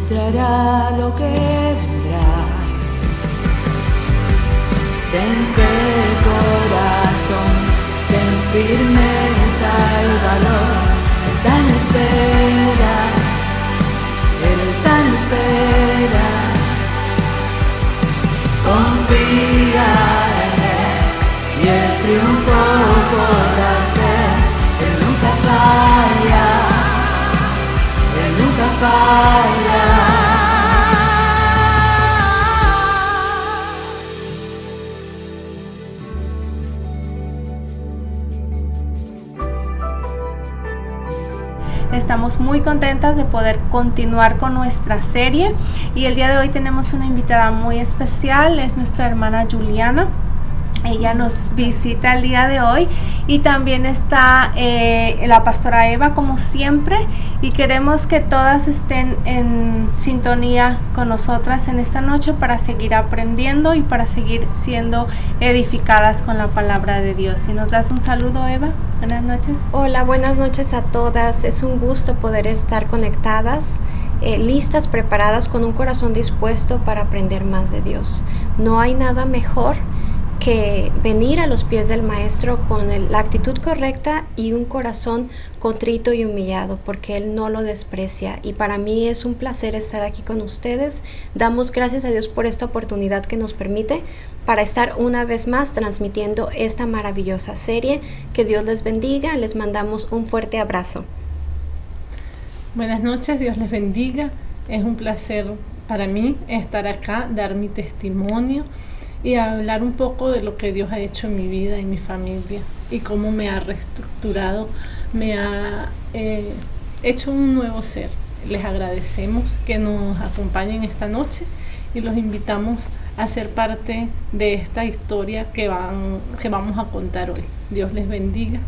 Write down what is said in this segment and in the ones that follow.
te hará lo que vendrá. Ten fe, corazón, ten firmeza y valor. Está en espera, Él está en espera. Confía en Él y el triunfo podrás ver. Él nunca falla, Él nunca falla. Estamos muy contentas de poder continuar con nuestra serie y el día de hoy tenemos una invitada muy especial, es nuestra hermana Juliana. Ella nos visita el día de hoy y también está la pastora Eva como siempre, y queremos que todas estén en sintonía con nosotras en esta noche para seguir aprendiendo y para seguir siendo edificadas con la palabra de Dios. Si nos das un saludo, Eva. Buenas noches. Hola, buenas noches a todas. Es un gusto poder estar conectadas, listas, preparadas, con un corazón dispuesto para aprender más de Dios. No hay nada mejor que venir a los pies del Maestro con la actitud correcta y un corazón contrito y humillado, porque Él no lo desprecia. Y para mí es un placer estar aquí con ustedes. Damos gracias a Dios por esta oportunidad que nos permite para estar una vez más transmitiendo esta maravillosa serie. Que Dios les bendiga. Les mandamos un fuerte abrazo. Buenas noches, Dios les bendiga. Es un placer para mí estar acá, dar mi testimonio y hablar un poco de lo que Dios ha hecho en mi vida y mi familia y cómo me ha reestructurado, me ha hecho un nuevo ser. Les agradecemos que nos acompañen esta noche y los invitamos a ser parte de esta historia que vamos a contar hoy. Dios les bendiga.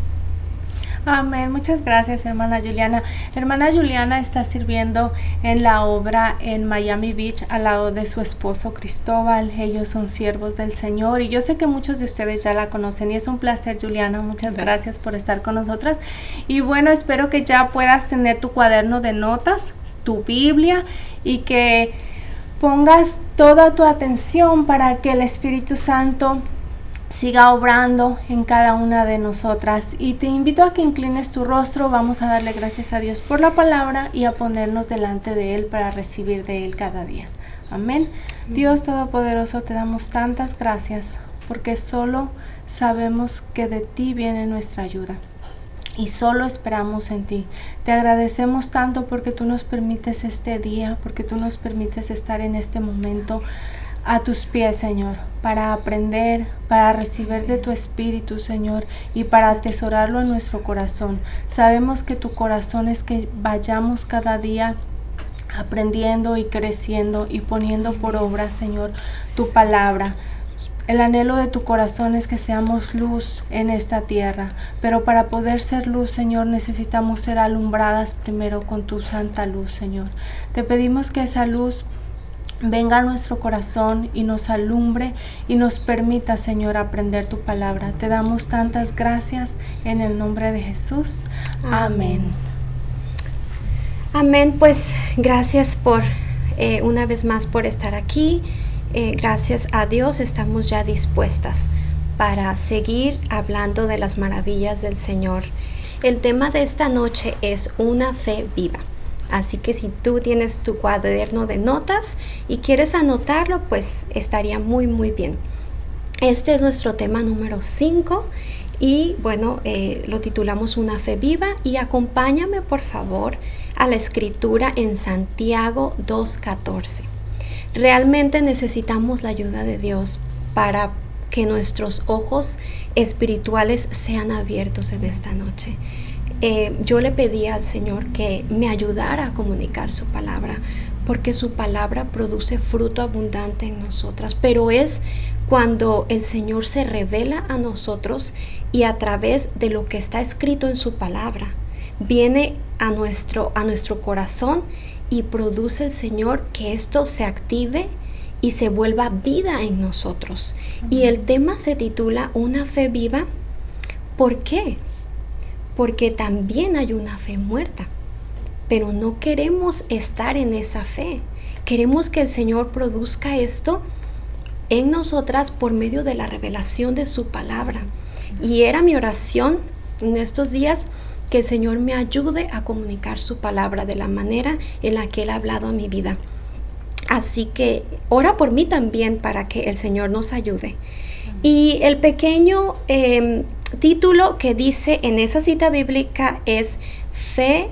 Amén. Muchas gracias, hermana Juliana. Hermana Juliana está sirviendo en la obra en Miami Beach al lado de su esposo Cristóbal. Ellos son siervos del Señor y yo sé que muchos de ustedes ya la conocen y es un placer, Juliana. Muchas gracias por estar con nosotras. Y bueno, espero que ya puedas tener tu cuaderno de notas, tu Biblia, y que pongas toda tu atención para que el Espíritu Santo siga obrando en cada una de nosotras. Y te invito a que inclines tu rostro. Vamos a darle gracias a Dios por la palabra y a ponernos delante de Él para recibir de Él cada día. Amén. Dios Todopoderoso, te damos tantas gracias porque solo sabemos que de ti viene nuestra ayuda y solo esperamos en ti. Te agradecemos tanto porque tú nos permites este día, porque tú nos permites estar en este momento a tus pies, Señor, para aprender, para recibir de tu Espíritu, Señor, y para atesorarlo en nuestro corazón. Sabemos que tu corazón es que vayamos cada día aprendiendo y creciendo y poniendo por obra, Señor, tu palabra. El anhelo de tu corazón es que seamos luz en esta tierra, pero para poder ser luz, Señor, necesitamos ser alumbradas primero con tu santa luz, Señor. Te pedimos que esa luz venga a nuestro corazón y nos alumbre y nos permita, Señor, aprender tu palabra. Te damos tantas gracias en el nombre de Jesús. Amén. Amén. Pues gracias por una vez más por estar aquí. Gracias a Dios estamos ya dispuestas para seguir hablando de las maravillas del Señor. El tema de esta noche es una fe viva. Así que si tú tienes tu cuaderno de notas y quieres anotarlo, pues estaría muy muy bien. Este es nuestro tema número 5 y bueno, lo titulamos Una fe viva, y acompáñame por favor a la escritura en Santiago 2:14. Realmente necesitamos la ayuda de Dios para que nuestros ojos espirituales sean abiertos en esta noche. Yo le pedí al Señor que me ayudara a comunicar su palabra, porque su palabra produce fruto abundante en nosotras, pero es cuando el Señor se revela a nosotros y a través de lo que está escrito en su palabra, viene a nuestro corazón y produce el Señor que esto se active y se vuelva vida en nosotros. Y el tema se titula Una fe viva. ¿Por qué? Porque también hay una fe muerta. pero no queremos estar en esa fe. Queremos que el Señor produzca esto en nosotras por medio de la revelación de su palabra. Y era mi oración en estos días que el Señor me ayude a comunicar su palabra de la manera en la que Él ha hablado a mi vida. Así que ora por mí también para que el Señor nos ayude. Y el pequeño título que dice en esa cita bíblica es Fe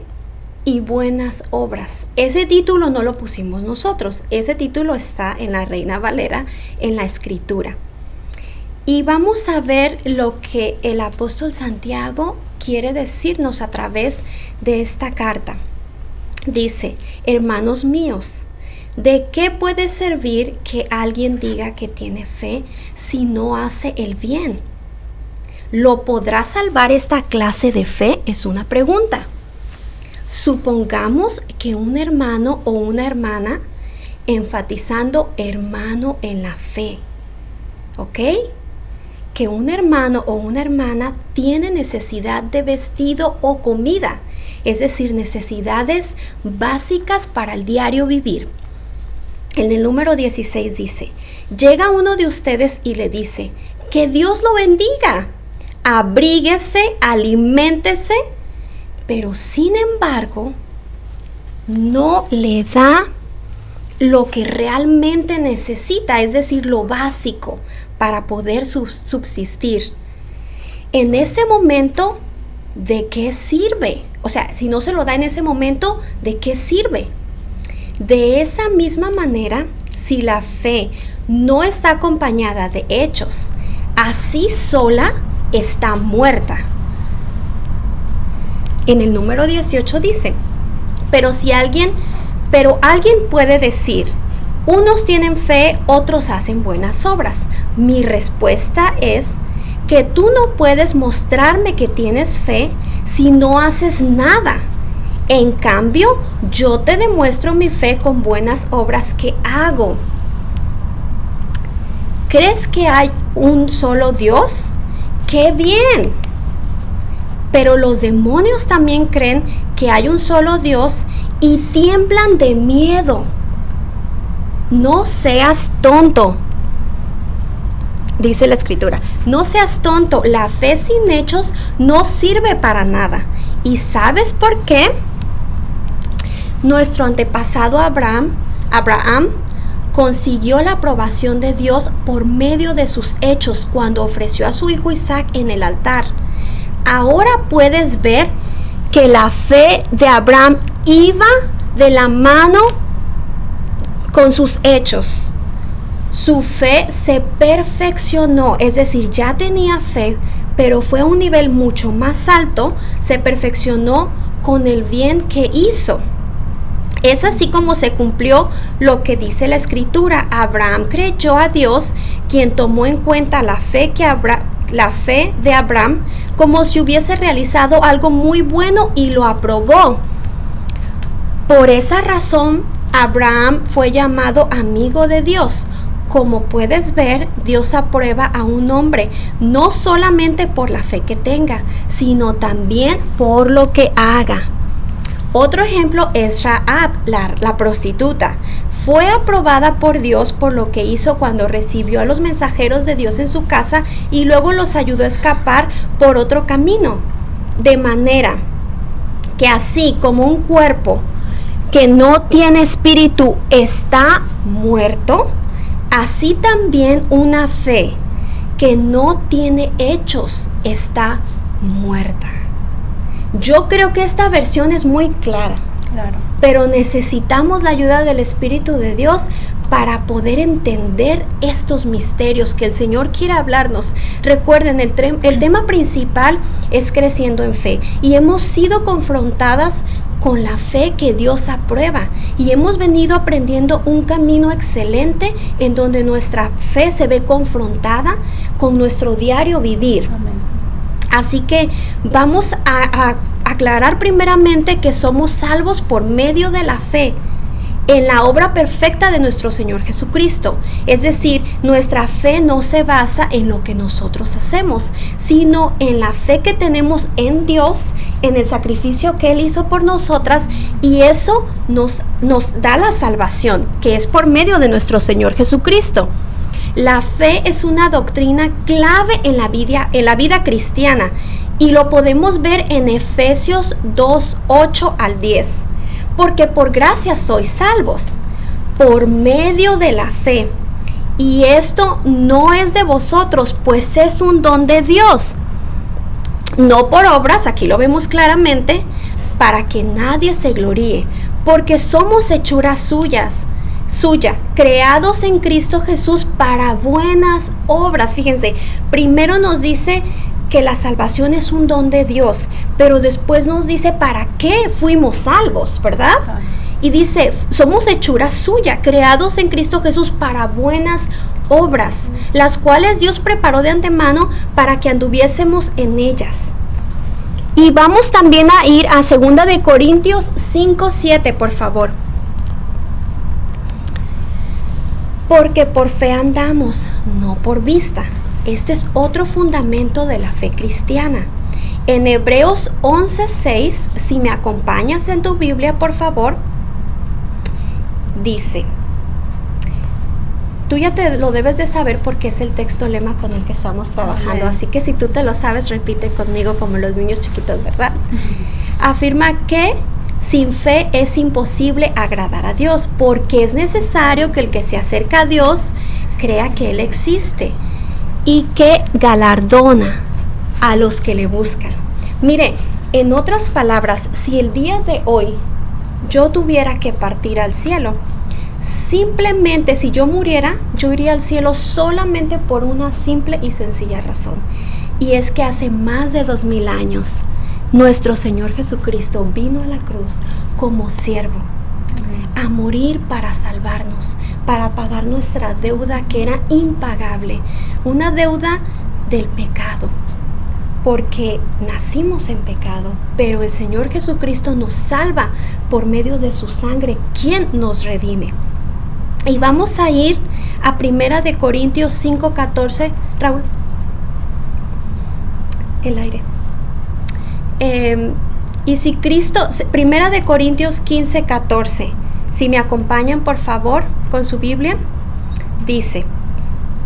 y buenas obras. Ese título no lo pusimos nosotros. Ese título está en la Reina Valera, en la Escritura. Y vamos a ver lo que el apóstol Santiago quiere decirnos a través de esta carta. Dice: hermanos míos, ¿de qué puede servir que alguien diga que tiene fe si no hace el bien? ¿Lo podrá salvar esta clase de fe? Es una pregunta. Supongamos que un hermano o una hermana, enfatizando hermano en la fe, ¿ok? Que un hermano o una hermana tiene necesidad de vestido o comida, es decir, necesidades básicas para el diario vivir. En el número 16 dice: llega uno de ustedes y le dice, que Dios lo bendiga, abríguese, aliméntese, pero sin embargo no le da lo que realmente necesita, es decir, lo básico para poder subsistir. En ese momento, ¿de qué sirve? O sea, si no se lo da en ese momento, ¿de qué sirve? De esa misma manera, si la fe no está acompañada de hechos, así sola está muerta. En el número 18 dice: pero alguien puede decir, unos tienen fe, otros hacen buenas obras. Mi respuesta es que tú no puedes mostrarme que tienes fe si no haces nada. En cambio, yo te demuestro mi fe con buenas obras que hago. ¿Crees que hay un solo Dios? ¡Qué bien! Pero los demonios también creen que hay un solo Dios y tiemblan de miedo. No seas tonto, dice la Escritura. No seas tonto, la fe sin hechos no sirve para nada. ¿Y sabes por qué? Nuestro antepasado Abraham consiguió la aprobación de Dios por medio de sus hechos cuando ofreció a su hijo Isaac en el altar. Ahora puedes ver que la fe de Abraham iba de la mano con sus hechos. Su fe se perfeccionó, es decir, ya tenía fe, pero fue a un nivel mucho más alto, se perfeccionó con el bien que hizo. Es así como se cumplió lo que dice la Escritura. Abraham creyó a Dios, quien tomó en cuenta la fe de Abraham como si hubiese realizado algo muy bueno y lo aprobó. Por esa razón, Abraham fue llamado amigo de Dios. Como puedes ver, Dios aprueba a un hombre no solamente por la fe que tenga, sino también por lo que haga. Otro ejemplo es Rahab, la prostituta. Fue aprobada por Dios por lo que hizo cuando recibió a los mensajeros de Dios en su casa y luego los ayudó a escapar por otro camino. De manera que así como un cuerpo que no tiene espíritu está muerto, así también una fe que no tiene hechos está muerta. Yo creo que esta versión es muy clara. Claro. Pero necesitamos la ayuda del Espíritu de Dios para poder entender estos misterios que el Señor quiere hablarnos. Recuerden, el tema principal es creciendo en fe y hemos sido confrontadas con la fe que Dios aprueba y hemos venido aprendiendo un camino excelente en donde nuestra fe se ve confrontada con nuestro diario vivir. Amén. Así que vamos a aclarar primeramente que somos salvos por medio de la fe en la obra perfecta de nuestro Señor Jesucristo. Es decir, nuestra fe no se basa en lo que nosotros hacemos, sino en la fe que tenemos en Dios, en el sacrificio que Él hizo por nosotras, y eso nos da la salvación, que es por medio de nuestro Señor Jesucristo. La fe es una doctrina clave en la vida cristiana, y lo podemos ver en Efesios 2, 8 al 10. Porque por gracia sois salvos, por medio de la fe. Y esto no es de vosotros, pues es un don de Dios. No por obras, aquí lo vemos claramente, para que nadie se gloríe. Porque somos hechuras suya, creados en Cristo Jesús para buenas obras. Fíjense, primero nos dice que la salvación es un don de Dios, pero después nos dice para qué fuimos salvos, ¿verdad? Y dice, somos hechura suya, creados en Cristo Jesús para buenas obras, las cuales Dios preparó de antemano para que anduviésemos en ellas. Y vamos también a ir a 2 Corintios 5:7, por favor. Porque por fe andamos, no por vista. Este es otro fundamento de la fe cristiana. En Hebreos 11:6, si me acompañas en tu Biblia, por favor, dice, tú ya te lo debes de saber porque es el texto lema con el que estamos trabajando. Así que si tú te lo sabes, repite conmigo como los niños chiquitos, ¿verdad? Afirma que sin fe es imposible agradar a Dios, porque es necesario que el que se acerca a Dios crea que Él existe y que galardona a los que le buscan. Mire, en otras palabras, si el día de hoy yo tuviera que partir al cielo, simplemente si yo muriera, yo iría al cielo solamente por una simple y sencilla razón. Y es que hace más de 2000 años, nuestro Señor Jesucristo vino a la cruz como siervo, a morir para salvarnos, para pagar nuestra deuda que era impagable, una deuda del pecado, porque nacimos en pecado, pero el Señor Jesucristo nos salva por medio de su sangre, quien nos redime. Y vamos a ir a 1 Corintios 5:14, Raúl, el aire. Y si Cristo, 1 Corintios 15:14, si me acompañan por favor con su Biblia, dice,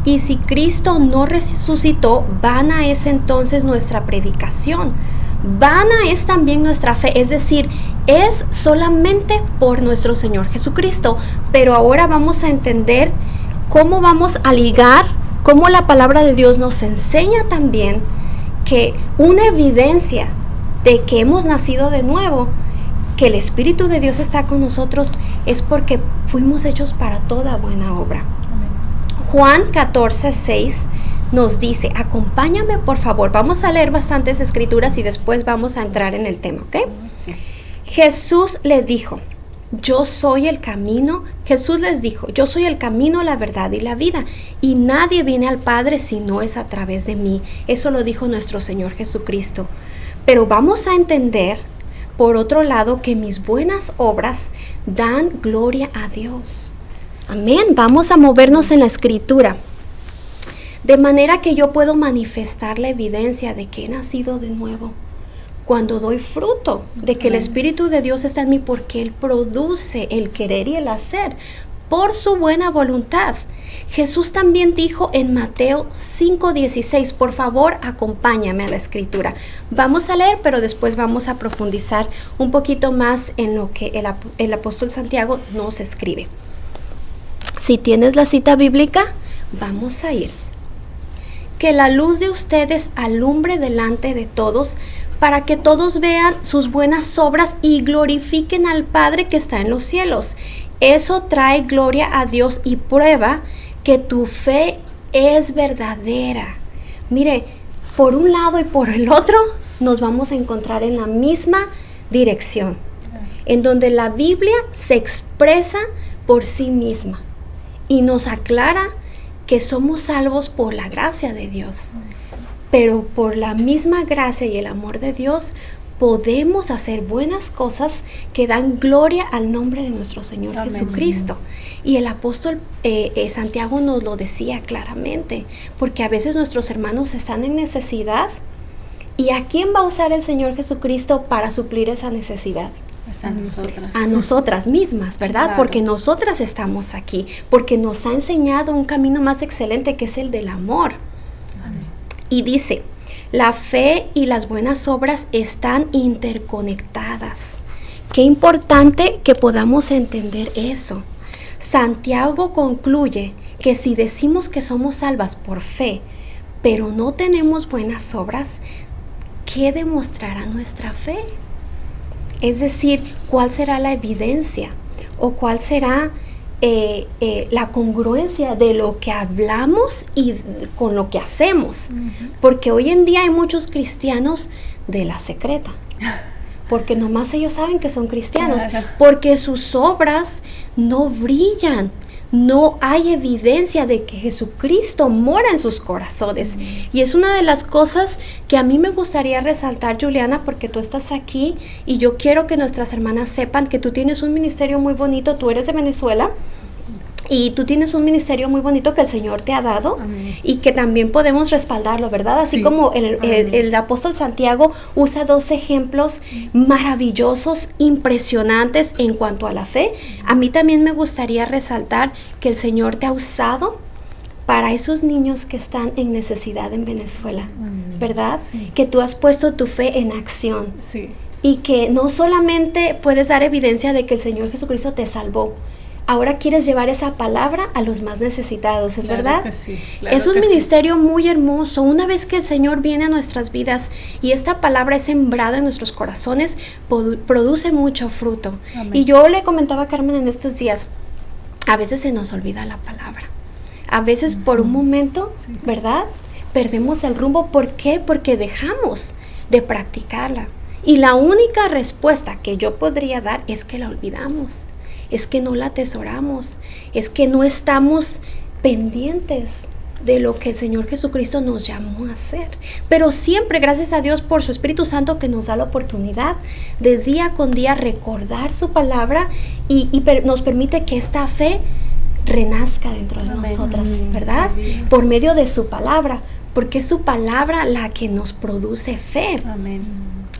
y si Cristo no resucitó, vana es entonces nuestra predicación, vana es también nuestra fe, es decir, es solamente por nuestro Señor Jesucristo. Pero ahora vamos a entender cómo vamos a ligar, cómo la palabra de Dios nos enseña también que una evidencia de que hemos nacido de nuevo, que el Espíritu de Dios está con nosotros, es porque fuimos hechos para toda buena obra. Juan 14:6 nos dice, acompáñame por favor, vamos a leer bastantes escrituras y después vamos a entrar en el tema, ¿ok? Sí. Jesús le dijo, yo soy el camino, Jesús les dijo, yo soy el camino, la verdad y la vida, y nadie viene al Padre si no es a través de mí. Eso lo dijo nuestro Señor Jesucristo. Pero vamos a entender, por otro lado, que mis buenas obras dan gloria a Dios. Amén. Vamos a movernos en la Escritura, de manera que yo puedo manifestar la evidencia de que he nacido de nuevo. Cuando doy fruto de que el Espíritu de Dios está en mí, porque Él produce el querer y el hacer por su buena voluntad. Jesús también dijo en Mateo 5:16, por favor, acompáñame a la Escritura. Vamos a leer, pero después vamos a profundizar un poquito más en lo que el apóstol Santiago nos escribe. Si tienes la cita bíblica, vamos a ir. Que la luz de ustedes alumbre delante de todos, para que todos vean sus buenas obras y glorifiquen al Padre que está en los cielos. Eso trae gloria a Dios y prueba que tu fe es verdadera. Mire, por un lado y por el otro nos vamos a encontrar en la misma dirección, en donde la Biblia se expresa por sí misma y nos aclara que somos salvos por la gracia de Dios. Pero por la misma gracia y el amor de Dios podemos hacer buenas cosas que dan gloria al nombre de nuestro Señor Amén. Jesucristo. Y el apóstol Santiago nos lo decía claramente, porque a veces nuestros hermanos están en necesidad. ¿Y a quién va a usar el Señor Jesucristo para suplir esa necesidad? Pues a nosotras. A nosotras mismas, ¿verdad? Claro. Porque nosotras estamos aquí, porque nos ha enseñado un camino más excelente que es el del amor. Amén. Y dice, la fe y las buenas obras están interconectadas. Qué importante que podamos entender eso. Santiago concluye que si decimos que somos salvas por fe, pero no tenemos buenas obras, ¿qué demostrará nuestra fe? Es decir, ¿cuál será la evidencia? ¿O cuál será la congruencia de lo que hablamos y con lo que hacemos? Porque hoy en día hay muchos cristianos de la secreta. Porque nomás ellos saben que son cristianos. Claro. Porque sus obras no brillan. No hay evidencia de que Jesucristo mora en sus corazones. Y es una de las cosas que a mí me gustaría resaltar, Juliana, porque tú estás aquí y yo quiero que nuestras hermanas sepan que tú tienes un ministerio muy bonito. Tú eres de Venezuela y tú tienes un ministerio muy bonito que el Señor te ha dado. Amén. Y que también podemos respaldarlo, ¿verdad? Así Sí. como el apóstol Santiago usa 2 ejemplos maravillosos, impresionantes en cuanto a la fe. A mí también me gustaría resaltar que el Señor te ha usado para esos niños que están en necesidad en Venezuela, ¿verdad? Sí. Que tú has puesto tu fe en acción Sí. y que no solamente puedes dar evidencia de que el Señor Jesucristo te salvó, ahora quieres llevar esa palabra a los más necesitados, ¿es Claro verdad? que sí, claro Es un que sí. ministerio muy hermoso. Una vez que el Señor viene a nuestras vidas y esta palabra es sembrada en nuestros corazones, produce mucho fruto. Amén. Y yo le comentaba a Carmen en estos días, a veces se nos olvida la palabra. A veces por un momento, Sí. ¿verdad? Perdemos el rumbo. ¿Por qué? Porque dejamos de practicarla. Y la única respuesta que yo podría dar es que la olvidamos. Es que no la atesoramos, es que no estamos pendientes de lo que el Señor Jesucristo nos llamó a hacer. Pero siempre, gracias a Dios por su Espíritu Santo que nos da la oportunidad de día con día recordar su palabra y nos permite que esta fe renazca dentro de Amén. nosotras, ¿verdad? Amén. Por medio de su palabra, porque es su palabra la que nos produce fe. Amén.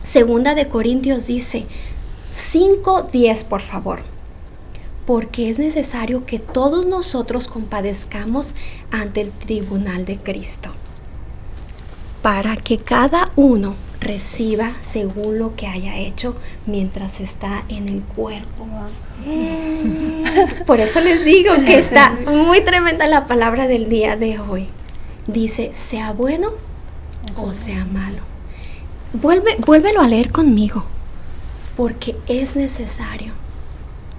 Segunda de Corintios dice 5:10, por favor. Porque es necesario que todos nosotros compadezcamos ante el tribunal de Cristo, para que cada uno reciba según lo que haya hecho mientras está en el cuerpo. Por eso les digo que está muy tremenda la palabra del día de hoy. Dice, sea bueno o sea malo. Vuélvelo a leer conmigo, porque es necesario.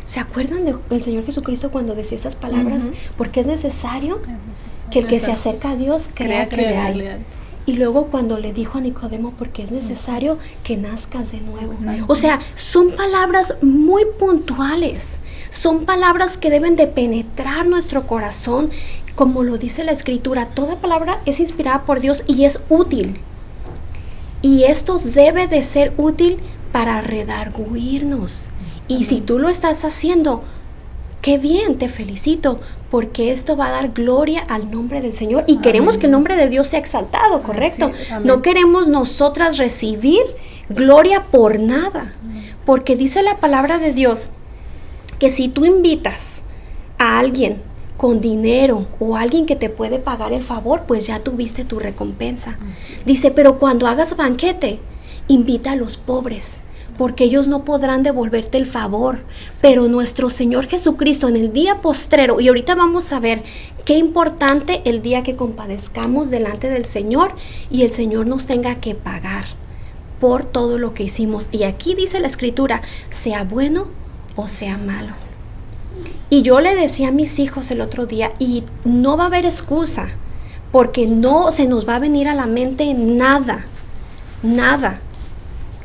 ¿Se acuerdan del Señor Jesucristo cuando decía esas palabras? Porque es necesario que el que se acerca a Dios crea que le hay. Y luego cuando le dijo a Nicodemo, porque es necesario que nazcas de nuevo. O sea, son palabras muy puntuales. Son palabras que deben de penetrar nuestro corazón. Como lo dice la Escritura, toda palabra es inspirada por Dios y es útil. Y esto debe de ser útil para redarguirnos. Y si tú lo estás haciendo, qué bien, te felicito, porque esto va a dar gloria al nombre del Señor. Y queremos que el nombre de Dios sea exaltado, ¿correcto? Sí, amén. No queremos nosotras recibir gloria por nada. Porque dice la palabra de Dios que si tú invitas a alguien con dinero o alguien que te puede pagar el favor, pues ya tuviste tu recompensa. Dice, pero cuando hagas banquete, invita a los pobres, porque ellos no podrán devolverte el favor. Pero nuestro Señor Jesucristo en el día postrero, y ahorita vamos a ver qué importante el día que compadezcamos delante del Señor y el Señor nos tenga que pagar por todo lo que hicimos. Y aquí dice la Escritura, sea bueno o sea malo. Y yo le decía a mis hijos el otro día, y no va a haber excusa, porque no se nos va a venir a la mente nada.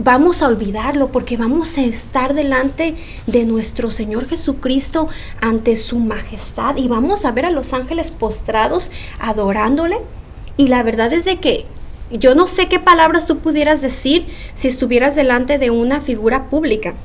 Vamos a olvidarlo, porque vamos a estar delante de nuestro Señor Jesucristo ante su majestad y vamos a ver a los ángeles postrados adorándole. Y la verdad es de que Yo no sé qué palabras tú pudieras decir si estuvieras delante de una figura pública.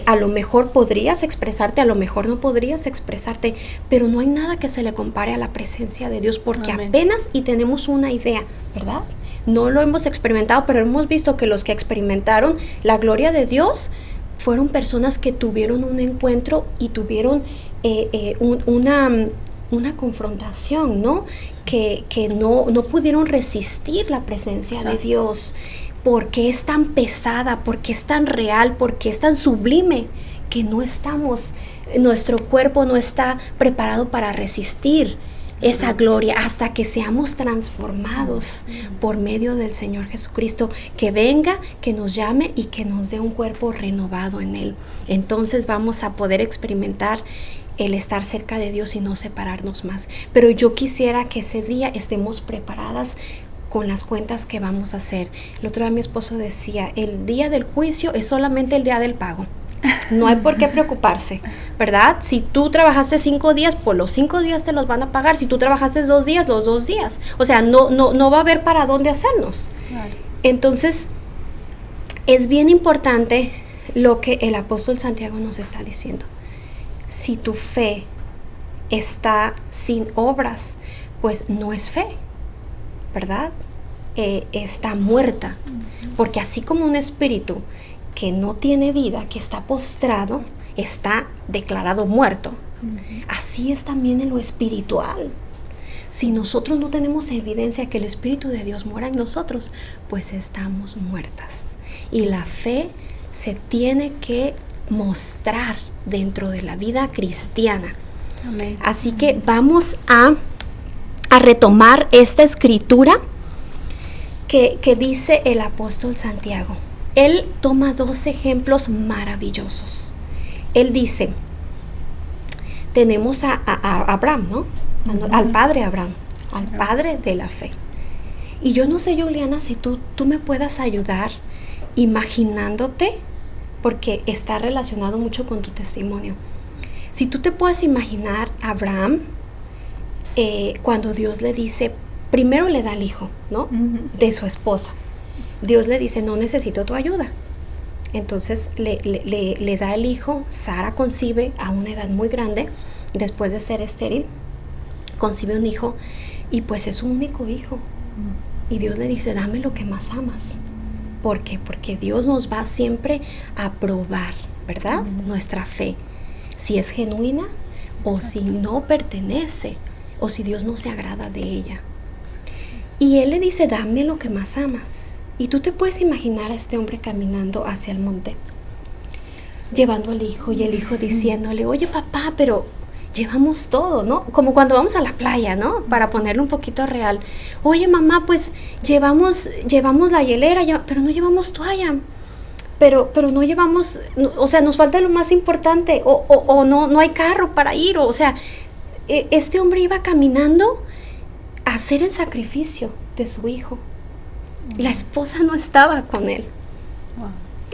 A lo mejor podrías expresarte, a lo mejor no podrías expresarte, pero no hay nada que se le compare a la presencia de Dios, porque Amén. apenas y tenemos una idea, ¿verdad? No lo hemos experimentado, pero hemos visto que los que experimentaron la gloria de Dios fueron personas que tuvieron un encuentro y tuvieron una confrontación, ¿no? Que no pudieron resistir la presencia Exacto. de Dios, porque es tan pesada, porque es tan real, porque es tan sublime, que nuestro cuerpo no está preparado para resistir esa gloria hasta que seamos transformados por medio del Señor Jesucristo, que venga, que nos llame y que nos dé un cuerpo renovado en Él. Entonces vamos a poder experimentar el estar cerca de Dios y no separarnos más. Pero yo quisiera que ese día estemos preparadas con las cuentas que vamos a hacer. El otro día mi esposo decía, el día del juicio es solamente el día del pago. No hay por qué preocuparse, ¿verdad? Si tú trabajaste 5 días, pues los 5 días te los van a pagar. Si tú trabajaste 2 días, los 2 días. O sea, no va a haber para dónde hacernos. Claro. Entonces, es bien importante lo que el apóstol Santiago nos está diciendo. Si tu fe está sin obras, pues no es fe, ¿verdad? Está muerta. Porque así como un espíritu que no tiene vida, que está postrado, está declarado muerto. Así es también en lo espiritual. Si nosotros no tenemos evidencia que el Espíritu de Dios mora en nosotros, pues estamos muertas. Y la fe se tiene que mostrar dentro de la vida cristiana. Amén. Así que vamos a retomar esta escritura que dice el apóstol Santiago. Él toma 2 ejemplos maravillosos. Él dice, tenemos a Abraham, ¿no? Al padre Abraham, al padre de la fe. Y yo no sé, Juliana, si tú me puedas ayudar imaginándote, porque está relacionado mucho con tu testimonio. Si tú te puedes imaginar a Abraham, cuando Dios le dice, primero le da el hijo, ¿no? De su esposa. Dios le dice, no necesito tu ayuda. Entonces le da el hijo. Sara concibe a una edad muy grande, después de ser estéril, concibe un hijo, y pues es su único hijo. Y Dios le dice, dame lo que más amas. ¿Por qué? Porque Dios nos va siempre a probar, ¿verdad? Nuestra fe, si es genuina o si no pertenece, o si Dios no se agrada de ella. Y Él le dice, dame lo que más amas. Y tú te puedes imaginar a este hombre caminando hacia el monte, llevando al hijo, y el hijo diciéndole, oye papá, pero llevamos todo, ¿no? Como cuando vamos a la playa, ¿no? Para ponerlo un poquito real. Oye mamá, pues llevamos la hielera, pero no llevamos toalla. Pero no llevamos, o sea, nos falta lo más importante, o no hay carro para ir, o sea, este hombre iba caminando a hacer el sacrificio de su hijo. La esposa no estaba con él. Wow.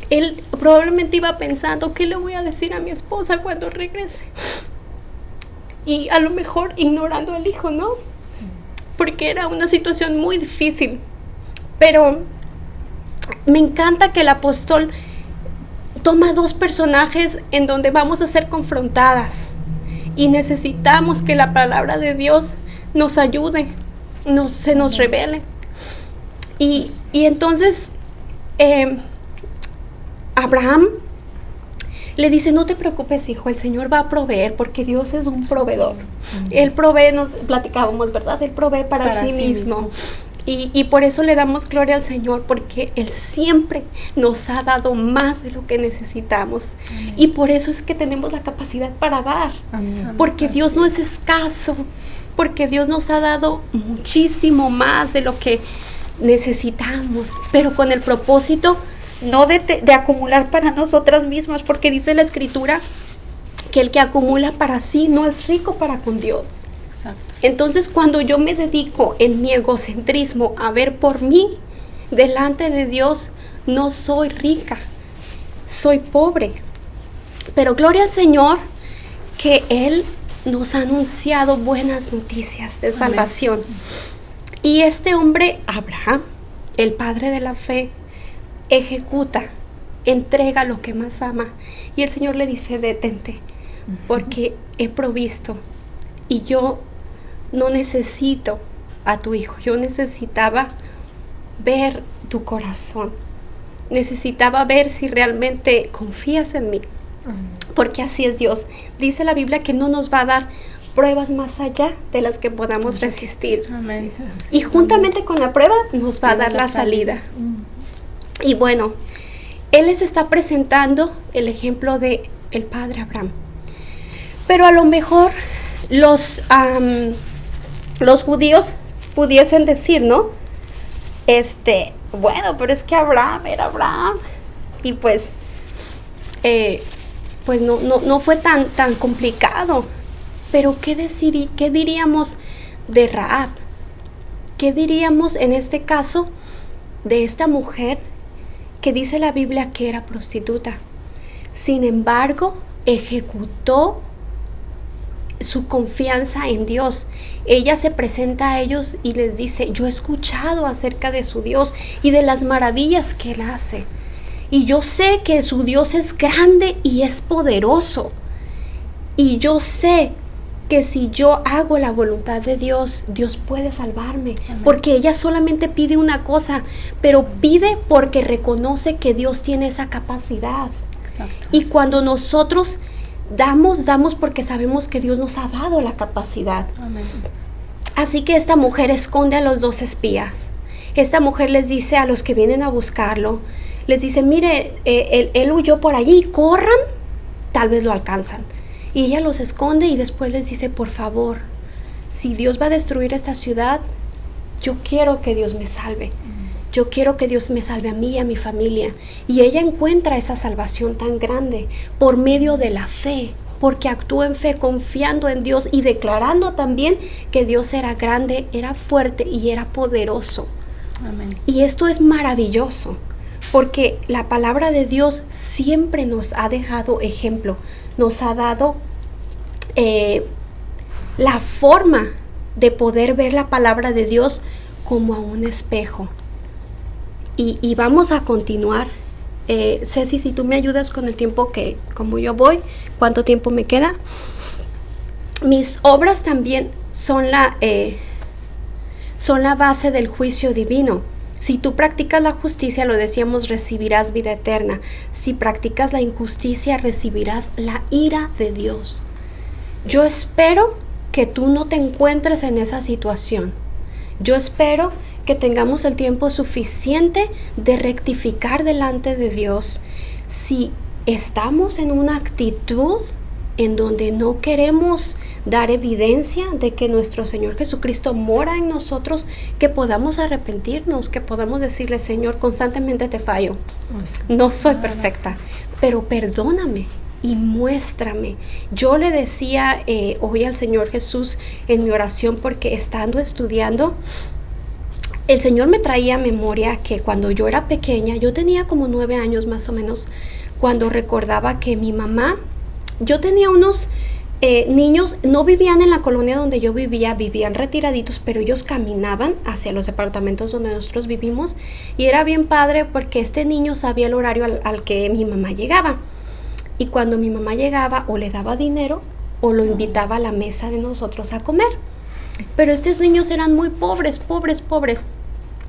Él probablemente iba pensando, ¿qué le voy a decir a mi esposa cuando regrese? Y a lo mejor ignorando al hijo, ¿no? Sí. Porque era una situación muy difícil. Pero me encanta que el apóstol toma 2 personajes en donde vamos a ser confrontadas. Y necesitamos que la palabra de Dios nos ayude, se nos revele. Y entonces Abraham le dice, no te preocupes, hijo, el Señor va a proveer, porque Dios es un proveedor. Él provee, nos platicábamos, ¿verdad? Él provee para sí mismo. Y por eso le damos gloria al Señor, porque Él siempre nos ha dado más de lo que necesitamos. Amén. Y por eso es que tenemos la capacidad para dar. Amén. Porque Dios no es escaso, porque Dios nos ha dado muchísimo más de lo que necesitamos, pero con el propósito no de acumular para nosotras mismas, porque dice la escritura que el que acumula para sí no es rico para con Dios. Exacto. Entonces, cuando yo me dedico en mi egocentrismo a ver por mí, delante de Dios no soy rica, soy pobre. Pero gloria al Señor que Él nos ha anunciado buenas noticias de salvación. Y este hombre, Abraham, el padre de la fe, ejecuta, entrega lo que más ama. Y el Señor le dice, detente, porque he provisto y yo no necesito a tu hijo. Yo necesitaba ver tu corazón. Necesitaba ver si realmente confías en mí. Porque así es Dios. Dice la Biblia que no nos va a dar pruebas más allá de las que podamos resistir. Amén. Y juntamente con la prueba nos va a dar la salida. Y bueno, Él les está presentando el ejemplo de el padre Abraham. Pero a lo mejor los judíos pudiesen decir, ¿no? Bueno, pero es que Abraham era Abraham. Y pues no fue tan complicado. Pero ¿qué diríamos de Rahab? ¿Qué diríamos en este caso de esta mujer que dice la Biblia que era prostituta? Sin embargo, ejecutó su confianza en Dios. Ella se presenta a ellos y les dice, yo he escuchado acerca de su Dios y de las maravillas que Él hace. Y yo sé que su Dios es grande y es poderoso. Y yo sé que si yo hago la voluntad de Dios, Dios puede salvarme. Amén. Porque ella solamente pide una cosa, pero pide porque reconoce que Dios tiene esa capacidad. Exacto. Y cuando nosotros damos porque sabemos que Dios nos ha dado la capacidad. Amén. Así que esta mujer esconde a los 2 espías. Esta mujer les dice a los que vienen a buscarlo, les dice, mire, él huyó por allí, corran, tal vez lo alcanzan. Y ella los esconde y después les dice, por favor, si Dios va a destruir esta ciudad, yo quiero que Dios me salve. Yo quiero que Dios me salve a mí y a mi familia. Y ella encuentra esa salvación tan grande por medio de la fe, porque actuó en fe, confiando en Dios y declarando también que Dios era grande, era fuerte y era poderoso. Amén. Y esto es maravilloso, porque la palabra de Dios siempre nos ha dejado ejemplo, nos ha dado la forma de poder ver la palabra de Dios como a un espejo. Y vamos a continuar. Ceci, si tú me ayudas con el tiempo que, como yo voy, ¿cuánto tiempo me queda? Mis obras también son la base del juicio divino. Si tú practicas la justicia, lo decíamos, recibirás vida eterna. Si practicas la injusticia, recibirás la ira de Dios. Yo espero que tú no te encuentres en esa situación. Yo espero que tengamos el tiempo suficiente de rectificar delante de Dios si estamos en una actitud en donde no queremos dar evidencia de que nuestro Señor Jesucristo mora en nosotros, que podamos arrepentirnos, que podamos decirle, Señor, constantemente te fallo, no soy perfecta, pero perdóname y muéstrame. Yo le decía hoy al Señor Jesús en mi oración, porque estando estudiando, el Señor me traía a memoria que cuando yo era pequeña, yo tenía como 9 años más o menos, cuando recordaba que mi mamá, yo tenía unos niños, no vivían en la colonia donde yo vivía, vivían retiraditos, pero ellos caminaban hacia los departamentos donde nosotros vivimos, y era bien padre porque este niño sabía el horario al que mi mamá llegaba, y cuando mi mamá llegaba o le daba dinero o lo invitaba a la mesa de nosotros a comer. Pero estos niños eran muy pobres.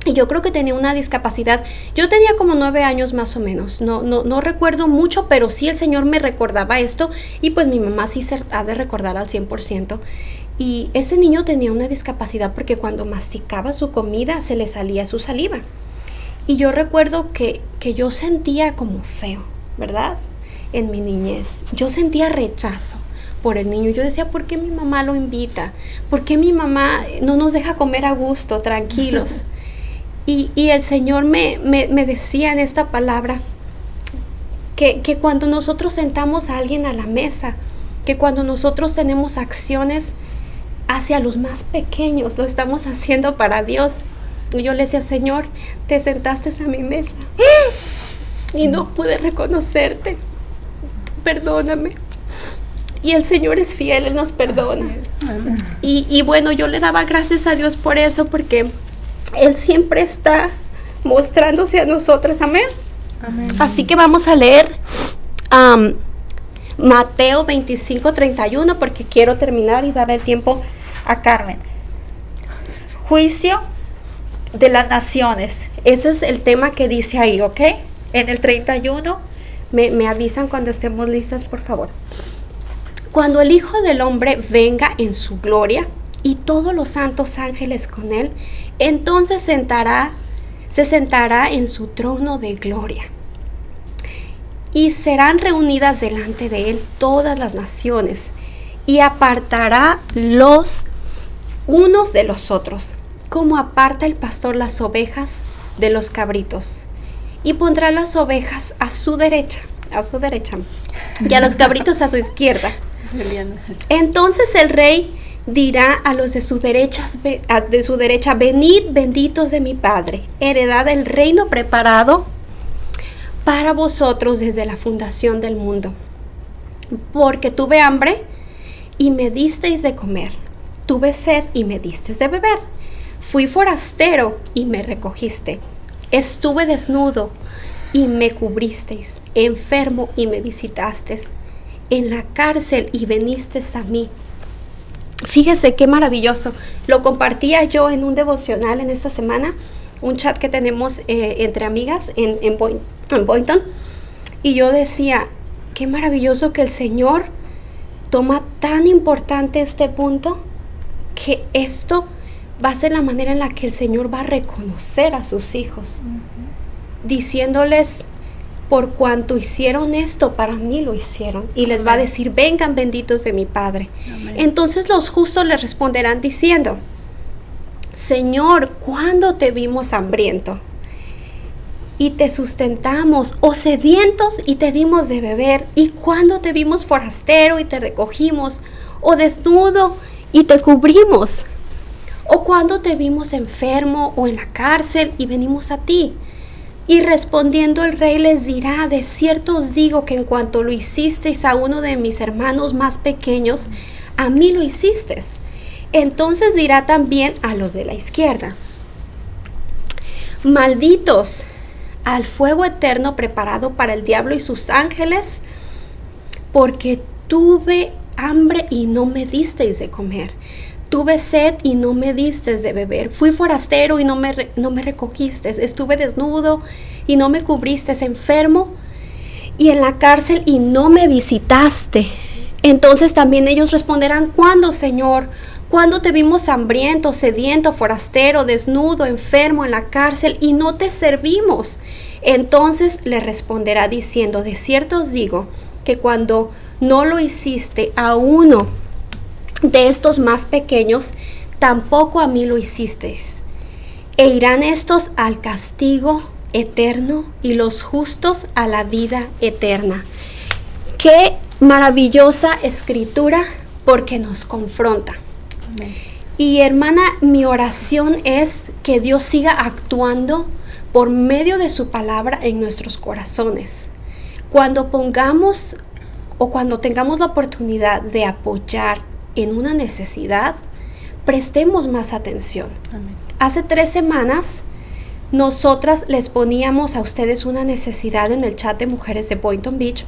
Y yo creo que tenía una discapacidad. Yo tenía como 9 años más o menos. No recuerdo mucho, pero sí el Señor me recordaba esto. Y pues mi mamá sí se ha de recordar al 100%. Y ese niño tenía una discapacidad porque cuando masticaba su comida se le salía su saliva. Y yo recuerdo que yo sentía como feo, ¿verdad? En mi niñez. Yo sentía rechazo por el niño. Yo decía, ¿por qué mi mamá lo invita? ¿Por qué mi mamá no nos deja comer a gusto, tranquilos? Y el Señor me decía en esta palabra que cuando nosotros sentamos a alguien a la mesa, que cuando nosotros tenemos acciones hacia los más pequeños, lo estamos haciendo para Dios. Y yo le decía, Señor, te sentaste a mi mesa y no pude reconocerte. Perdóname. Y el Señor es fiel, Él nos perdona. Y bueno, yo le daba gracias a Dios por eso, porque Él siempre está mostrándose a nosotras. Amén. Amén. Así que vamos a leer Mateo 25:31 porque quiero terminar y darle el tiempo a Carmen. Juicio de las naciones. Ese es el tema que dice ahí, ¿ok? En el 31 me avisan cuando estemos listas, por favor. Cuando el Hijo del Hombre venga en su gloria y todos los santos ángeles con él, entonces se sentará en su trono de gloria. Y serán reunidas delante de él todas las naciones, y apartará los unos de los otros, como aparta el pastor las ovejas de los cabritos, y pondrá las ovejas a su derecha, y a los cabritos a su izquierda. Entonces el rey dirá a los de su derecha, venid benditos de mi Padre, heredad el reino preparado para vosotros desde la fundación del mundo. Porque tuve hambre y me disteis de comer, tuve sed y me disteis de beber, fui forastero y me recogiste, estuve desnudo y me cubristeis, enfermo y me visitasteis, en la cárcel y venisteis a mí. Fíjese qué maravilloso. Lo compartía yo en un devocional en esta semana, un chat que tenemos entre amigas en Boynton, y yo decía, qué maravilloso que el Señor toma tan importante este punto, que esto va a ser la manera en la que el Señor va a reconocer a sus hijos, diciéndoles, por cuanto hicieron esto, para mí lo hicieron. Y les va a decir, vengan benditos de mi Padre. Amén. Entonces los justos le responderán diciendo, Señor, ¿cuándo te vimos hambriento y te sustentamos, o sedientos y te dimos de beber? ¿Y cuándo te vimos forastero y te recogimos, o desnudo y te cubrimos? ¿O cuándo te vimos enfermo o en la cárcel y venimos a ti? Y respondiendo el rey les dirá, de cierto os digo que en cuanto lo hicisteis a uno de mis hermanos más pequeños, a mí lo hicisteis. Entonces dirá también a los de la izquierda, malditos al fuego eterno preparado para el diablo y sus ángeles, porque tuve hambre y no me disteis de comer. Tuve sed y no me disteis de beber. Fui forastero y no me recogisteis. Estuve desnudo y no me cubristeis. Enfermo y en la cárcel y no me visitaste. Entonces también ellos responderán, ¿cuándo, Señor? ¿Cuándo te vimos hambriento, sediento, forastero, desnudo, enfermo, en la cárcel y no te servimos? Entonces le responderá diciendo, de cierto os digo que cuando no lo hiciste a uno de estos más pequeños, tampoco a mí lo hicisteis. E irán estos al castigo eterno y los justos a la vida eterna. Qué maravillosa escritura, porque nos confronta. Amén. Y hermana, mi oración es que Dios siga actuando por medio de su palabra en nuestros corazones. Cuando pongamos o cuando tengamos la oportunidad de apoyar en una necesidad, prestemos más atención. Amén. Hace 3 semanas, nosotras les poníamos a ustedes una necesidad en el chat de mujeres de Boynton Beach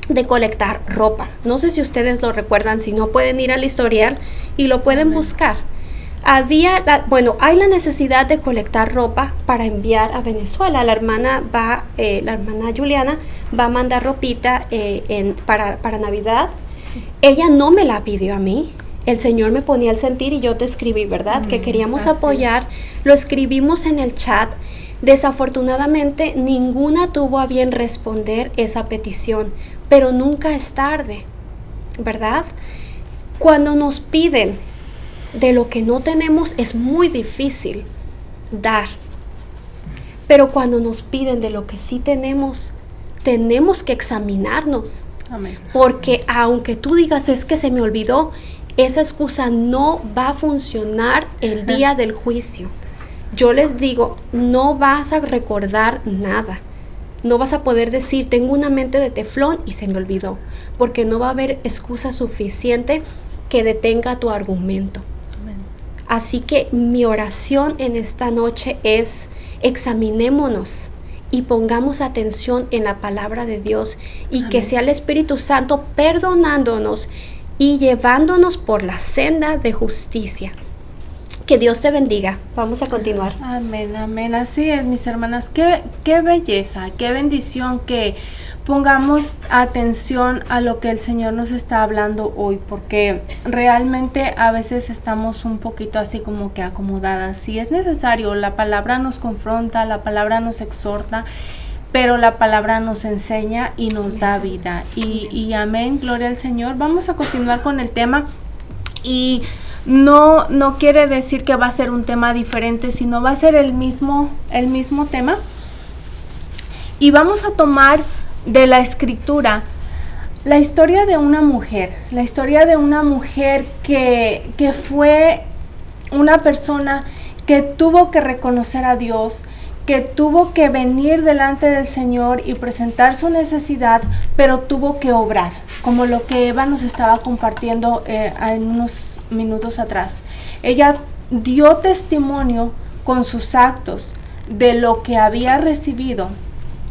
de colectar ropa. No sé si ustedes lo recuerdan, si no pueden ir al historial y lo pueden Amén. Buscar. Hay la necesidad de colectar ropa para enviar a Venezuela. La hermana Juliana va a mandar ropita para Navidad. Sí. Ella no me la pidió a mí. El Señor me ponía al sentir y yo te escribí, ¿verdad? Que queríamos apoyar. Lo escribimos en el chat. Desafortunadamente, ninguna tuvo a bien responder esa petición, pero nunca es tarde, ¿verdad? Cuando nos piden de lo que no tenemos, es muy difícil dar. Pero cuando nos piden de lo que sí tenemos que examinarnos. Amén. Porque aunque tú digas, es que se me olvidó, esa excusa no va a funcionar el día del juicio. Yo les digo, no vas a recordar nada. No vas a poder decir, tengo una mente de teflón y se me olvidó. Porque no va a haber excusa suficiente que detenga tu argumento. Amén. Así que mi oración en esta noche es: examinémonos y pongamos atención en la palabra de Dios, y Amén. Que sea el Espíritu Santo perdonándonos y llevándonos por la senda de justicia. Que Dios te bendiga. Vamos a continuar. Amén, amén. Así es, mis hermanas. Qué belleza, qué bendición que pongamos atención a lo que el Señor nos está hablando hoy, porque realmente a veces estamos un poquito así como que acomodadas. Si es necesario, la palabra nos confronta, la palabra nos exhorta, pero la palabra nos enseña y nos da vida. Y amén, gloria al Señor. Vamos a continuar con el tema, y no quiere decir que va a ser un tema diferente, sino va a ser el mismo tema. Y vamos a tomar de la Escritura la historia de una mujer, que fue una persona que tuvo que reconocer a Dios, que tuvo que venir delante del Señor y presentar su necesidad, pero tuvo que obrar, como lo que Eva nos estaba compartiendo en unos minutos atrás. Ella dio testimonio con sus actos de lo que había recibido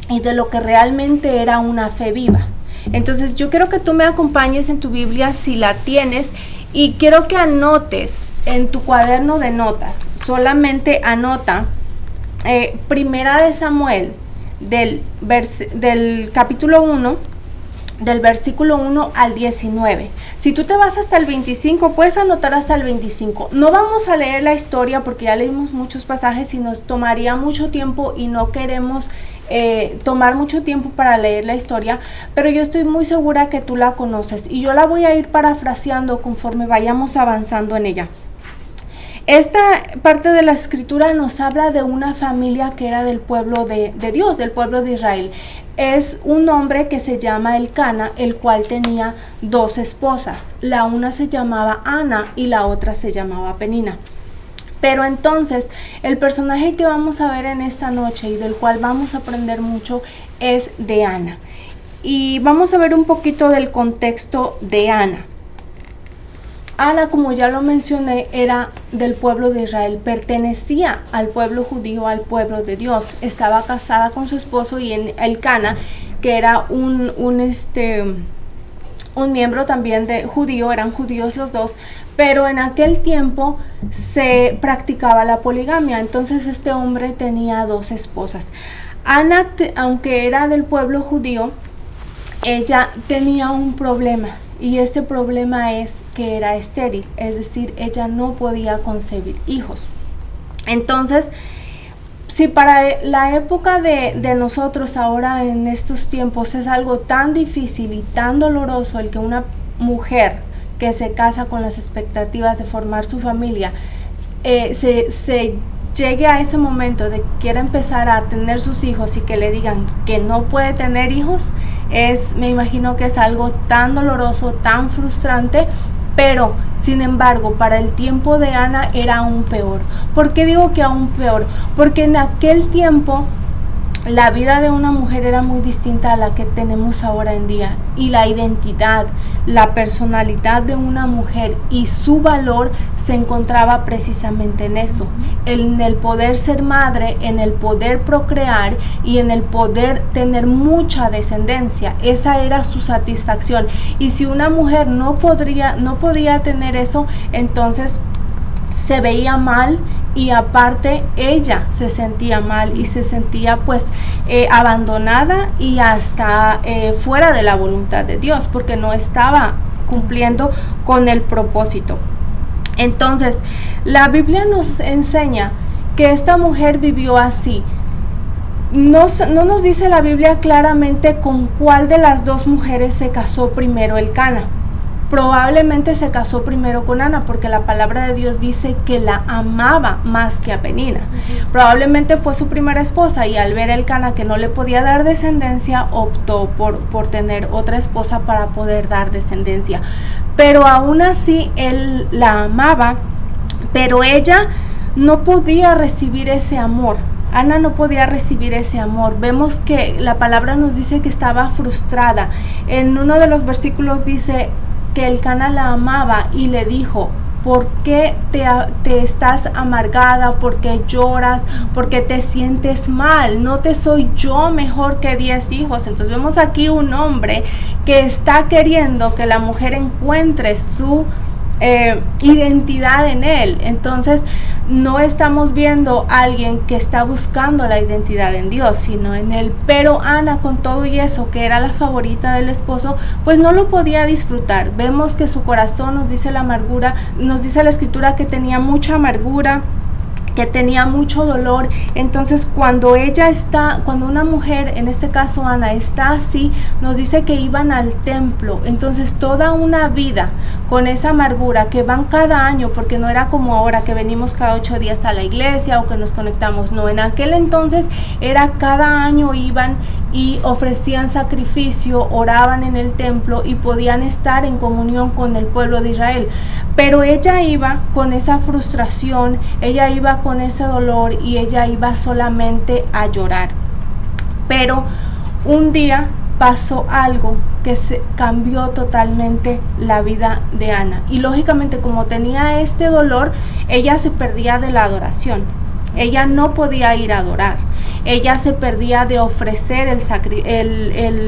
y de lo que realmente era una fe viva. Entonces yo quiero que tú me acompañes en tu Biblia, si la tienes, y quiero que anotes en tu cuaderno de notas. Solamente anota Primera de Samuel del capítulo 1, del versículo 1 al 19. Si tú te vas hasta el 25, puedes anotar hasta el 25. No vamos a leer la historia porque ya leímos muchos pasajes y nos tomaría mucho tiempo, y no queremos tomar mucho tiempo para leer la historia, pero yo estoy muy segura que tú la conoces, y yo la voy a ir parafraseando conforme vayamos avanzando en ella. Esta parte de la Escritura nos habla de una familia que era del pueblo de Dios, del pueblo de Israel. Es un hombre que se llama Elcana, el cual tenía 2 esposas. La una se llamaba Ana y la otra se llamaba Penina. Pero entonces, el personaje que vamos a ver en esta noche y del cual vamos a aprender mucho es de Ana. Y vamos a ver un poquito del contexto de Ana. Ana, como ya lo mencioné, era del pueblo de Israel, pertenecía al pueblo judío, al pueblo de Dios. Estaba casada con su esposo, y en Elcana, que era un miembro también de judío, eran judíos los dos, pero en aquel tiempo se practicaba la poligamia. Entonces este hombre tenía 2 esposas. Ana, aunque era del pueblo judío, ella tenía un problema, y este problema es que era estéril, es decir, ella no podía concebir hijos. Entonces, si para la época de nosotros ahora en estos tiempos es algo tan difícil y tan doloroso el que una mujer que se casa con las expectativas de formar su familia se llegue a ese momento de que quiera empezar a tener sus hijos y que le digan que no puede tener hijos, me imagino que es algo tan doloroso, tan frustrante. Pero, sin embargo, para el tiempo de Ana era aún peor. ¿Por qué digo que aún peor? Porque en aquel tiempo la vida de una mujer era muy distinta a la que tenemos ahora en día, y la identidad, la personalidad de una mujer y su valor se encontraba precisamente en eso, en el poder ser madre, en el poder procrear y en el poder tener mucha descendencia. Esa era su satisfacción, y si una mujer no podía tener eso, entonces se veía mal, y aparte ella se sentía mal y se sentía pues abandonada y hasta fuera de la voluntad de Dios, porque no estaba cumpliendo con el propósito. Entonces la Biblia nos enseña que esta mujer vivió así. No nos dice la Biblia claramente con cuál de las 2 mujeres se casó primero Elcana. Probablemente se casó primero con Ana, porque la palabra de Dios dice que la amaba más que a Penina. Probablemente fue su primera esposa, y al ver Elcana que no le podía dar descendencia, optó por tener otra esposa para poder dar descendencia. Pero aún así él la amaba, pero ella no podía recibir ese amor. Ana no podía recibir ese amor. Vemos que la palabra nos dice que estaba frustrada. En uno de los versículos dice que Elcana la amaba y le dijo: ¿por qué te estás amargada? ¿Por qué lloras? ¿Por qué te sientes mal? ¿No te soy yo mejor que 10 hijos? Entonces vemos aquí un hombre que está queriendo que la mujer encuentre su identidad en él. Entonces no estamos viendo a alguien que está buscando la identidad en Dios, sino en él. Pero Ana, con todo y eso, que era la favorita del esposo, pues no lo podía disfrutar. Vemos que su corazón, nos dice la amargura, nos dice la escritura que tenía mucha amargura, que tenía mucho dolor. Entonces cuando una mujer, en este caso Ana, está así, nos dice que iban al templo. Entonces toda una vida con esa amargura, que van cada año, porque no era como ahora que venimos cada 8 días a la iglesia o que nos conectamos, no, en aquel entonces era cada año iban y ofrecían sacrificio, oraban en el templo y podían estar en comunión con el pueblo de Israel. Pero ella iba con esa frustración, ella iba con ese dolor y ella iba solamente a llorar. Pero un día pasó algo que se cambió totalmente la vida de Ana. Y lógicamente, como tenía este dolor, ella se perdía de la adoración. Ella no podía ir a adorar. Ella se perdía de ofrecer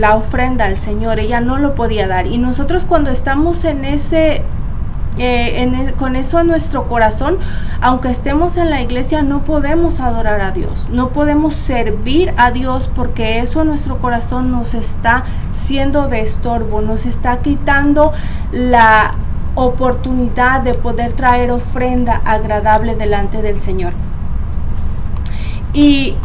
la ofrenda al Señor. Ella no lo podía dar. Y nosotros, cuando estamos en ese con eso en nuestro corazón, aunque estemos en la iglesia, no podemos adorar a Dios, no podemos servir a Dios, porque eso en nuestro corazón nos está siendo de estorbo, nos está quitando la oportunidad de poder traer ofrenda agradable delante del Señor. Y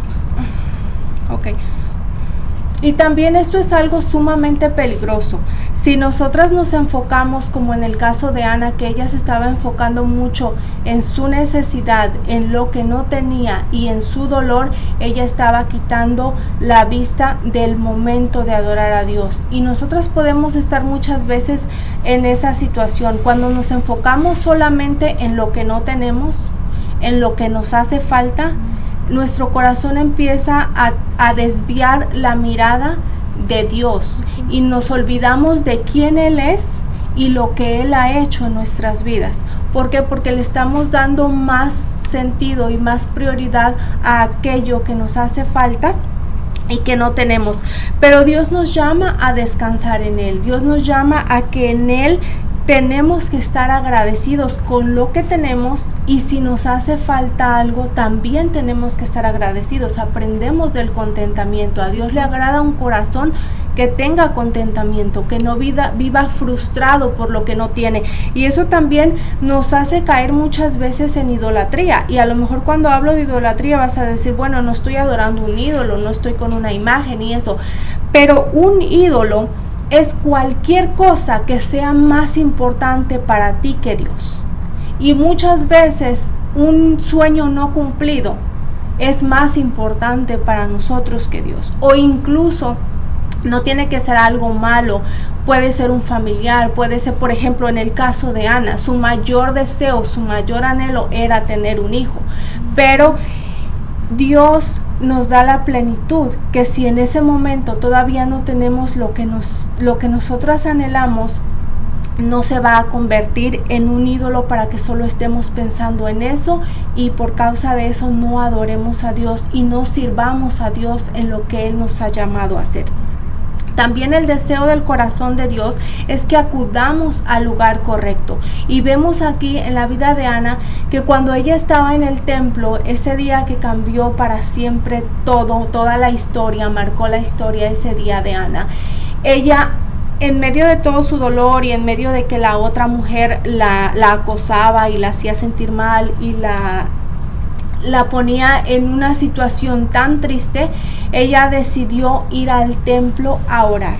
también esto es algo sumamente peligroso. Si nosotras nos enfocamos, como en el caso de Ana, que ella se estaba enfocando mucho en su necesidad, en lo que no tenía y en su dolor, ella estaba quitando la vista del momento de adorar a Dios. Y nosotras podemos estar muchas veces en esa situación, cuando nos enfocamos solamente en lo que no tenemos, en lo que nos hace falta. Nuestro corazón empieza a desviar la mirada de Dios y nos olvidamos de quién Él es y lo que Él ha hecho en nuestras vidas. ¿Por qué? Porque le estamos dando más sentido y más prioridad a aquello que nos hace falta y que no tenemos. Pero Dios nos llama a descansar en Él. Dios nos llama a que en Él tenemos que estar agradecidos con lo que tenemos, y si nos hace falta algo, también tenemos que estar agradecidos. Aprendemos del contentamiento. A Dios le agrada un corazón que tenga contentamiento, que no viva frustrado por lo que no tiene. Y eso también nos hace caer muchas veces en idolatría. Y a lo mejor cuando hablo de idolatría vas a decir, bueno, no estoy adorando un ídolo, no estoy con una imagen y eso. Pero un ídolo es cualquier cosa que sea más importante para ti que Dios. Y muchas veces un sueño no cumplido es más importante para nosotros que Dios. O incluso no tiene que ser algo malo, puede ser un familiar, puede ser, por ejemplo, en el caso de Ana, su mayor deseo, su mayor anhelo era tener un hijo. Pero Dios nos da la plenitud, que si en ese momento todavía no tenemos lo que nosotras anhelamos, no se va a convertir en un ídolo para que solo estemos pensando en eso, y por causa de eso no adoremos a Dios y no sirvamos a Dios en lo que Él nos ha llamado a hacer. También el deseo del corazón de Dios es que acudamos al lugar correcto. Y vemos aquí en la vida de Ana que cuando ella estaba en el templo, ese día que cambió para siempre toda la historia, marcó la historia ese día de Ana. Ella, en medio de todo su dolor y en medio de que la otra mujer la acosaba y la hacía sentir mal y la ponía en una situación tan triste, ella decidió ir al templo a orar.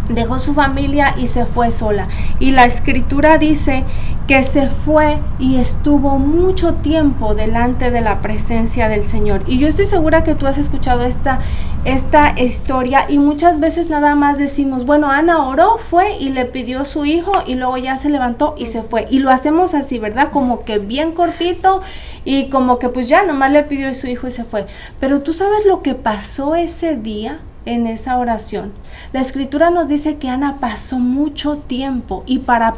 Dejó su familia y se fue sola. Y la escritura dice que se fue y estuvo mucho tiempo delante de la presencia del Señor. Y yo estoy segura que tú has escuchado esta historia, y muchas veces nada más decimos, bueno, Ana oró, fue y le pidió su hijo y luego ya se levantó y se fue. Y lo hacemos así, ¿verdad? Como que bien cortito, y como que pues ya nomás le pidió su hijo y se fue. Pero tú sabes lo que pasó ese día en esa oración. La escritura nos dice que Ana pasó mucho tiempo y para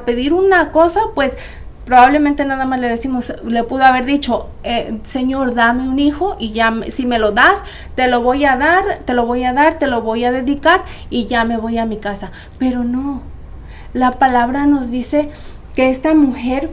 pedir una cosa, pues probablemente nada más le pudo haber dicho, Señor, dame un hijo y ya, si me lo das, te lo voy a dedicar y ya me voy a mi casa. Pero no, la palabra nos dice que esta mujer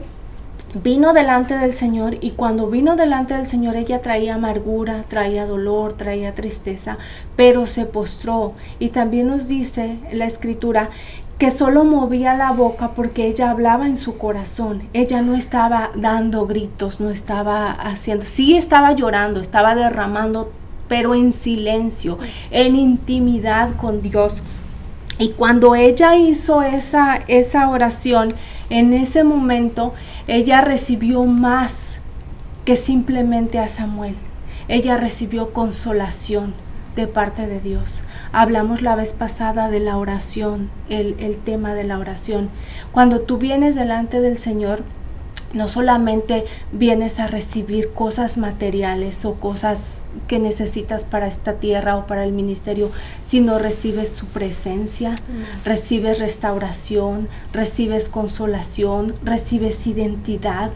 vino delante del Señor, y cuando vino delante del Señor ella traía amargura, traía dolor, traía tristeza, pero se postró. Y también nos dice la escritura que solo movía la boca porque ella hablaba en su corazón. Ella no estaba dando gritos, no estaba haciendo, sí estaba llorando, estaba derramando, pero en silencio, en intimidad con Dios. Y cuando ella hizo esa oración, en ese momento ella recibió más que simplemente a Samuel. Ella recibió consolación de parte de Dios. Hablamos la vez pasada de la oración, el tema de la oración. Cuando tú vienes delante del Señor, no solamente vienes a recibir cosas materiales o cosas que necesitas para esta tierra o para el ministerio, sino recibes su presencia, recibes restauración, recibes consolación, recibes identidad.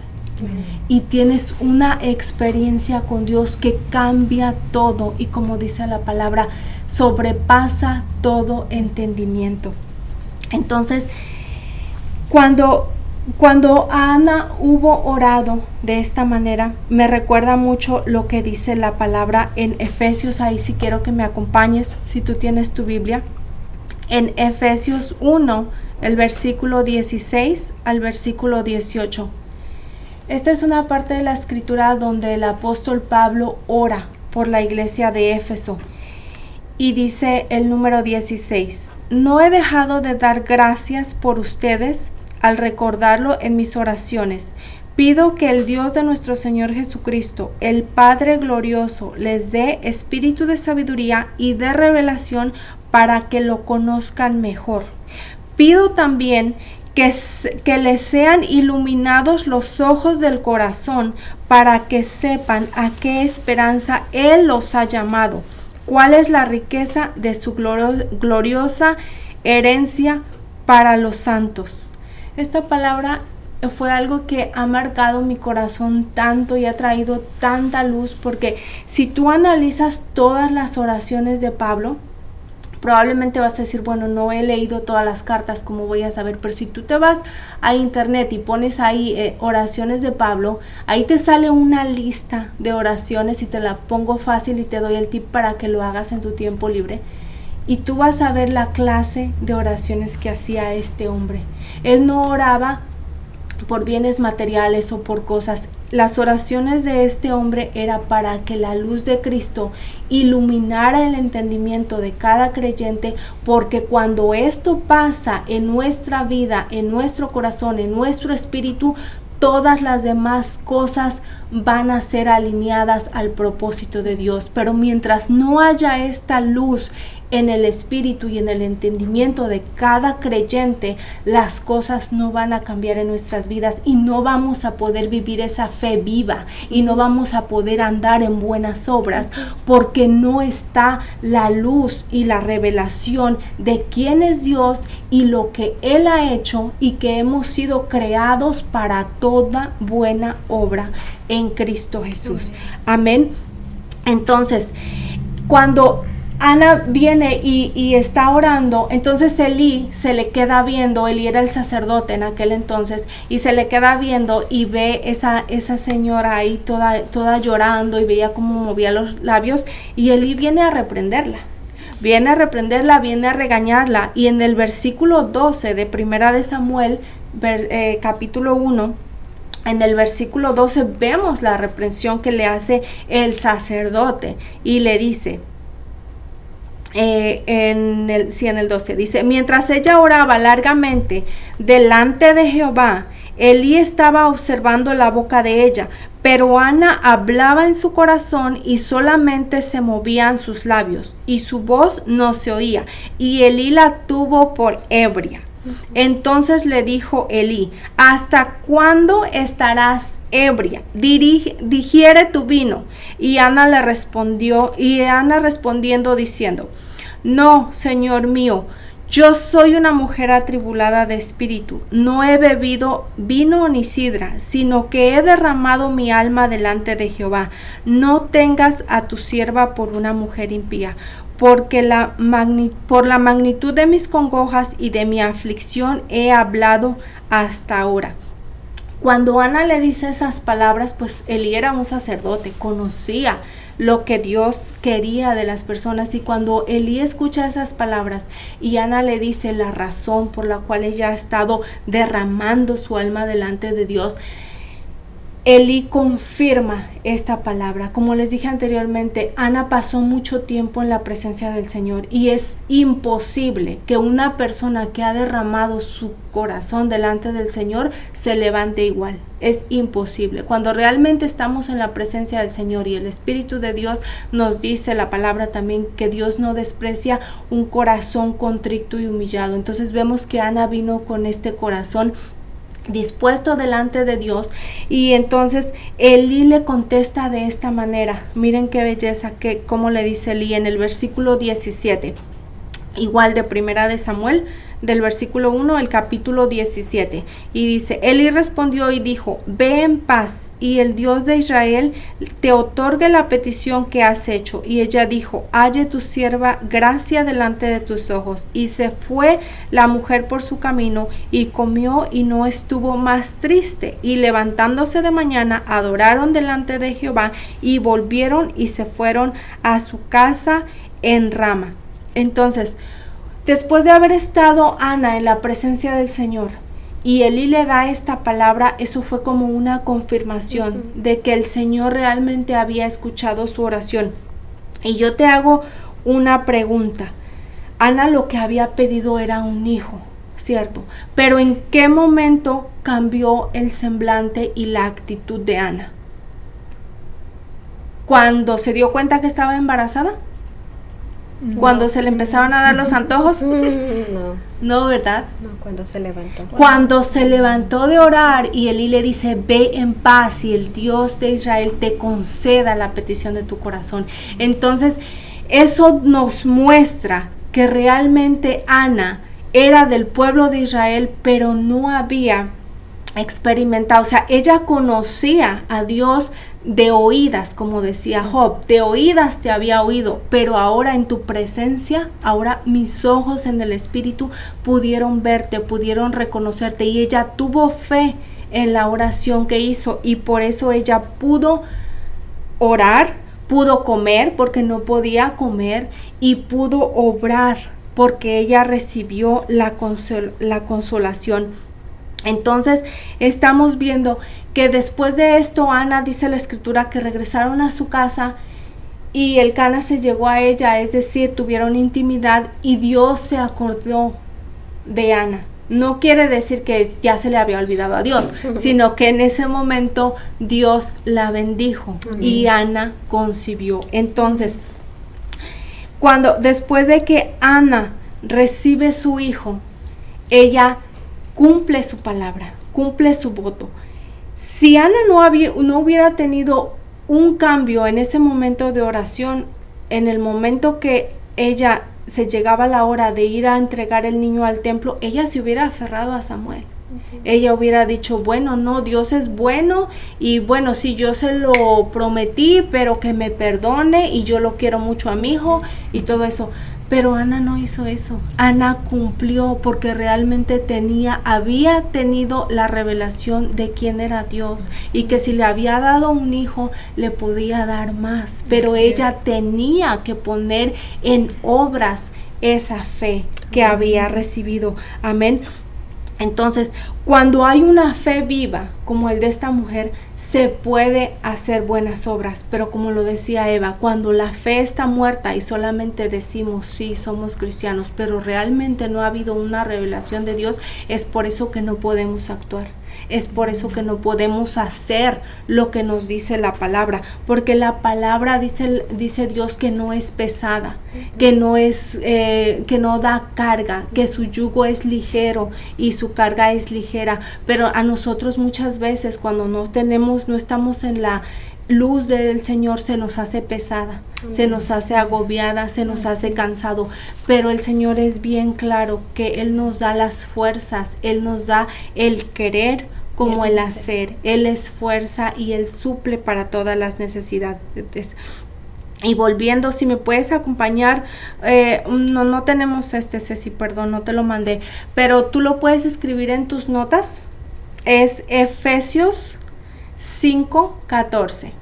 Y tienes una experiencia con Dios que cambia todo, y como dice la palabra, sobrepasa todo entendimiento. Entonces, cuando Ana hubo orado de esta manera, me recuerda mucho lo que dice la palabra en Efesios. Ahí sí quiero que me acompañes, si tú tienes tu Biblia, en Efesios 1, el versículo 16 al versículo 18. Esta es una parte de la escritura donde el apóstol Pablo ora por la iglesia de Éfeso. Y dice el número 16: no he dejado de dar gracias por ustedes al recordarlo en mis oraciones. Pido que el Dios de nuestro Señor Jesucristo, el Padre glorioso, les dé espíritu de sabiduría y de revelación para que lo conozcan mejor. Pido también que les sean iluminados los ojos del corazón para que sepan a qué esperanza Él los ha llamado, cuál es la riqueza de su gloriosa herencia para los santos. Esta palabra fue algo que ha marcado mi corazón tanto y ha traído tanta luz, porque si tú analizas todas las oraciones de Pablo, probablemente vas a decir, bueno, no he leído todas las cartas, ¿cómo voy a saber? Pero si tú te vas a internet y pones ahí oraciones de Pablo, ahí te sale una lista de oraciones, y te la pongo fácil y te doy el tip para que lo hagas en tu tiempo libre. Y tú vas a ver la clase de oraciones que hacía este hombre. Él no oraba por bienes materiales o por cosas. Las oraciones de este hombre era para que la luz de Cristo iluminara el entendimiento de cada creyente, porque cuando esto pasa en nuestra vida, en nuestro corazón, en nuestro espíritu, todas las demás cosas van a ser alineadas al propósito de Dios. Pero mientras no haya esta luz en el espíritu y en el entendimiento de cada creyente, las cosas no van a cambiar en nuestras vidas, y no vamos a poder vivir esa fe viva, y no vamos a poder andar en buenas obras, porque no está la luz y la revelación de quién es Dios y lo que Él ha hecho, y que hemos sido creados para toda buena obra en Cristo Jesús. Amén. Entonces, cuando Ana viene y está orando, entonces Elí se le queda viendo. Elí era el sacerdote en aquel entonces, y se le queda viendo y ve esa señora ahí toda llorando, y veía cómo movía los labios, y Elí viene a reprenderla, viene a regañarla. Y en el versículo 12 de Primera de Samuel, capítulo 1, en el versículo 12 vemos la reprensión que le hace el sacerdote, y le dice, en el 12 dice: mientras ella oraba largamente delante de Jehová, Elí estaba observando la boca de ella, pero Ana hablaba en su corazón y solamente se movían sus labios, y su voz no se oía, y Elí la tuvo por ebria. Entonces le dijo Elí: ¿hasta cuándo estarás ebria? Digiere tu vino. Y Ana respondiendo diciendo: no, Señor mío, yo soy una mujer atribulada de espíritu. No he bebido vino ni sidra, sino que he derramado mi alma delante de Jehová. No tengas a tu sierva por una mujer impía, porque por la magnitud de mis congojas y de mi aflicción he hablado hasta ahora. Cuando Ana le dice esas palabras, pues Elí era un sacerdote, conocía lo que Dios quería de las personas, y cuando Elí escucha esas palabras y Ana le dice la razón por la cual ella ha estado derramando su alma delante de Dios, Elí confirma esta palabra. Como les dije anteriormente, Ana pasó mucho tiempo en la presencia del Señor, y es imposible que una persona que ha derramado su corazón delante del Señor se levante igual. Es imposible. Cuando realmente estamos en la presencia del Señor y el Espíritu de Dios nos dice la palabra también que Dios no desprecia un corazón contrito y humillado. Entonces vemos que Ana vino con este corazón dispuesto delante de Dios, y entonces Elí le contesta de esta manera. Miren qué belleza, que como le dice Elí en el versículo 17, igual de Primera de Samuel, del versículo 1 al capítulo 17, y dice: Elí respondió y dijo: ve en paz, y el Dios de Israel te otorgue la petición que has hecho. Y ella dijo: halle tu sierva gracia delante de tus ojos. Y se fue la mujer por su camino, y comió, y no estuvo más triste. Y levantándose de mañana, adoraron delante de Jehová, y volvieron y se fueron a su casa en Rama. Entonces, después de haber estado Ana en la presencia del Señor y Elí le da esta palabra, eso fue como una confirmación de que el Señor realmente había escuchado su oración. Y yo te hago una pregunta. Ana lo que había pedido era un hijo, ¿cierto? Pero ¿en qué momento cambió el semblante y la actitud de Ana? ¿Cuando se dio cuenta que estaba embarazada? Cuando se le empezaron a dar los antojos. No, ¿verdad? No, cuando se levantó. Cuando se levantó de orar y Elí le dice: ve en paz, y el Dios de Israel te conceda la petición de tu corazón. Entonces eso nos muestra que realmente Ana era del pueblo de Israel, pero no había experimentado, o sea, ella conocía a Dios de oídas, como decía Job, de oídas te había oído, pero ahora en tu presencia, ahora mis ojos en el Espíritu pudieron verte, pudieron reconocerte, y ella tuvo fe en la oración que hizo, y por eso ella pudo orar, pudo comer porque no podía comer, y pudo obrar porque ella recibió la consolación. Entonces estamos viendo que después de esto Ana, dice la escritura, que regresaron a su casa y el Cana se llegó a ella, es decir, tuvieron intimidad, y Dios se acordó de Ana. No quiere decir que ya se le había olvidado a Dios, sino que en ese momento Dios la bendijo y Ana concibió. Entonces, después de que Ana recibe su hijo, ella cumple su palabra, cumple su voto. Si Ana no hubiera tenido un cambio en ese momento de oración, en el momento que ella se llegaba la hora de ir a entregar el niño al templo, ella se hubiera aferrado a Samuel. Ella hubiera dicho: bueno, no, Dios es bueno, y bueno, sí, yo se lo prometí, pero que me perdone, y yo lo quiero mucho a mi hijo y todo eso. Pero Ana no hizo eso. Ana cumplió porque realmente había tenido la revelación de quién era Dios, y que si le había dado un hijo le podía dar más, pero ella tenía que poner en obras esa fe que había recibido. Amén. Entonces, cuando hay una fe viva como el de esta mujer, se puede hacer buenas obras, pero como lo decía Eva, cuando la fe está muerta y solamente decimos sí, somos cristianos, pero realmente no ha habido una revelación de Dios, es por eso que no podemos actuar. Es por eso que no podemos hacer lo que nos dice la palabra, porque la palabra dice Dios que no es pesada, que no da carga, que su yugo es ligero y su carga es ligera. Pero a nosotros muchas veces cuando no estamos en la luz del Señor, se nos hace pesada, se nos hace agobiada, se nos hace cansado, pero el Señor es bien claro que Él nos da las fuerzas, Él nos da el querer como el hacer. Él es fuerza y Él suple para todas las necesidades. Y volviendo, si me puedes acompañar, no tenemos Ceci, perdón, no te lo mandé, pero tú lo puedes escribir en tus notas. Es Efesios 5:14.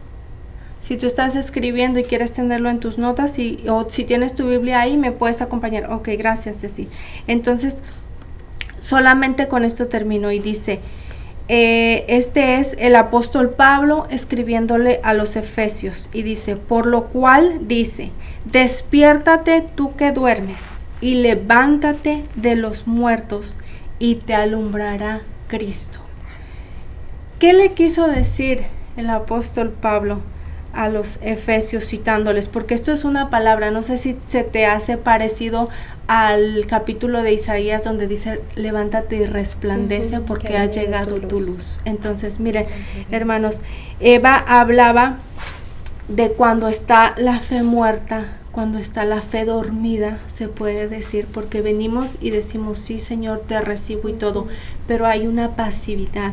Si tú estás escribiendo y quieres tenerlo en tus notas, o si tienes tu Biblia ahí, me puedes acompañar. Ok, gracias, Ceci. Entonces, solamente con esto termino y dice, este es el apóstol Pablo escribiéndole a los Efesios y dice, por lo cual dice, despiértate tú que duermes y levántate de los muertos y te alumbrará Cristo. ¿Qué le quiso decir el apóstol Pablo a los Efesios citándoles? Porque esto es una palabra, no sé si se te hace parecido al capítulo de Isaías donde dice, levántate y resplandece porque ha llegado tu luz. Entonces, miren, hermanos, Eva hablaba de cuando está la fe muerta, cuando está la fe dormida, se puede decir, porque venimos y decimos, sí, Señor, te recibo y todo, pero hay una pasividad.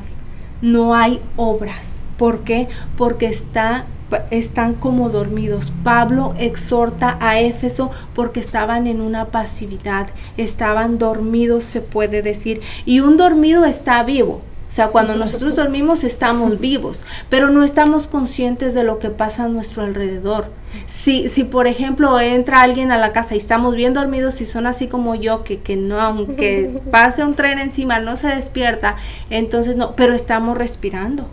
No hay obras. ¿Por qué? Porque están como dormidos. Pablo exhorta a Éfeso porque estaban en una pasividad, estaban dormidos, se puede decir. Y un dormido está vivo. O sea, cuando nosotros dormimos estamos vivos, pero no estamos conscientes de lo que pasa a nuestro alrededor. Si por ejemplo entra alguien a la casa y estamos bien dormidos, si son así como yo, que no, aunque pase un tren encima no se despierta, entonces no, pero estamos respirando.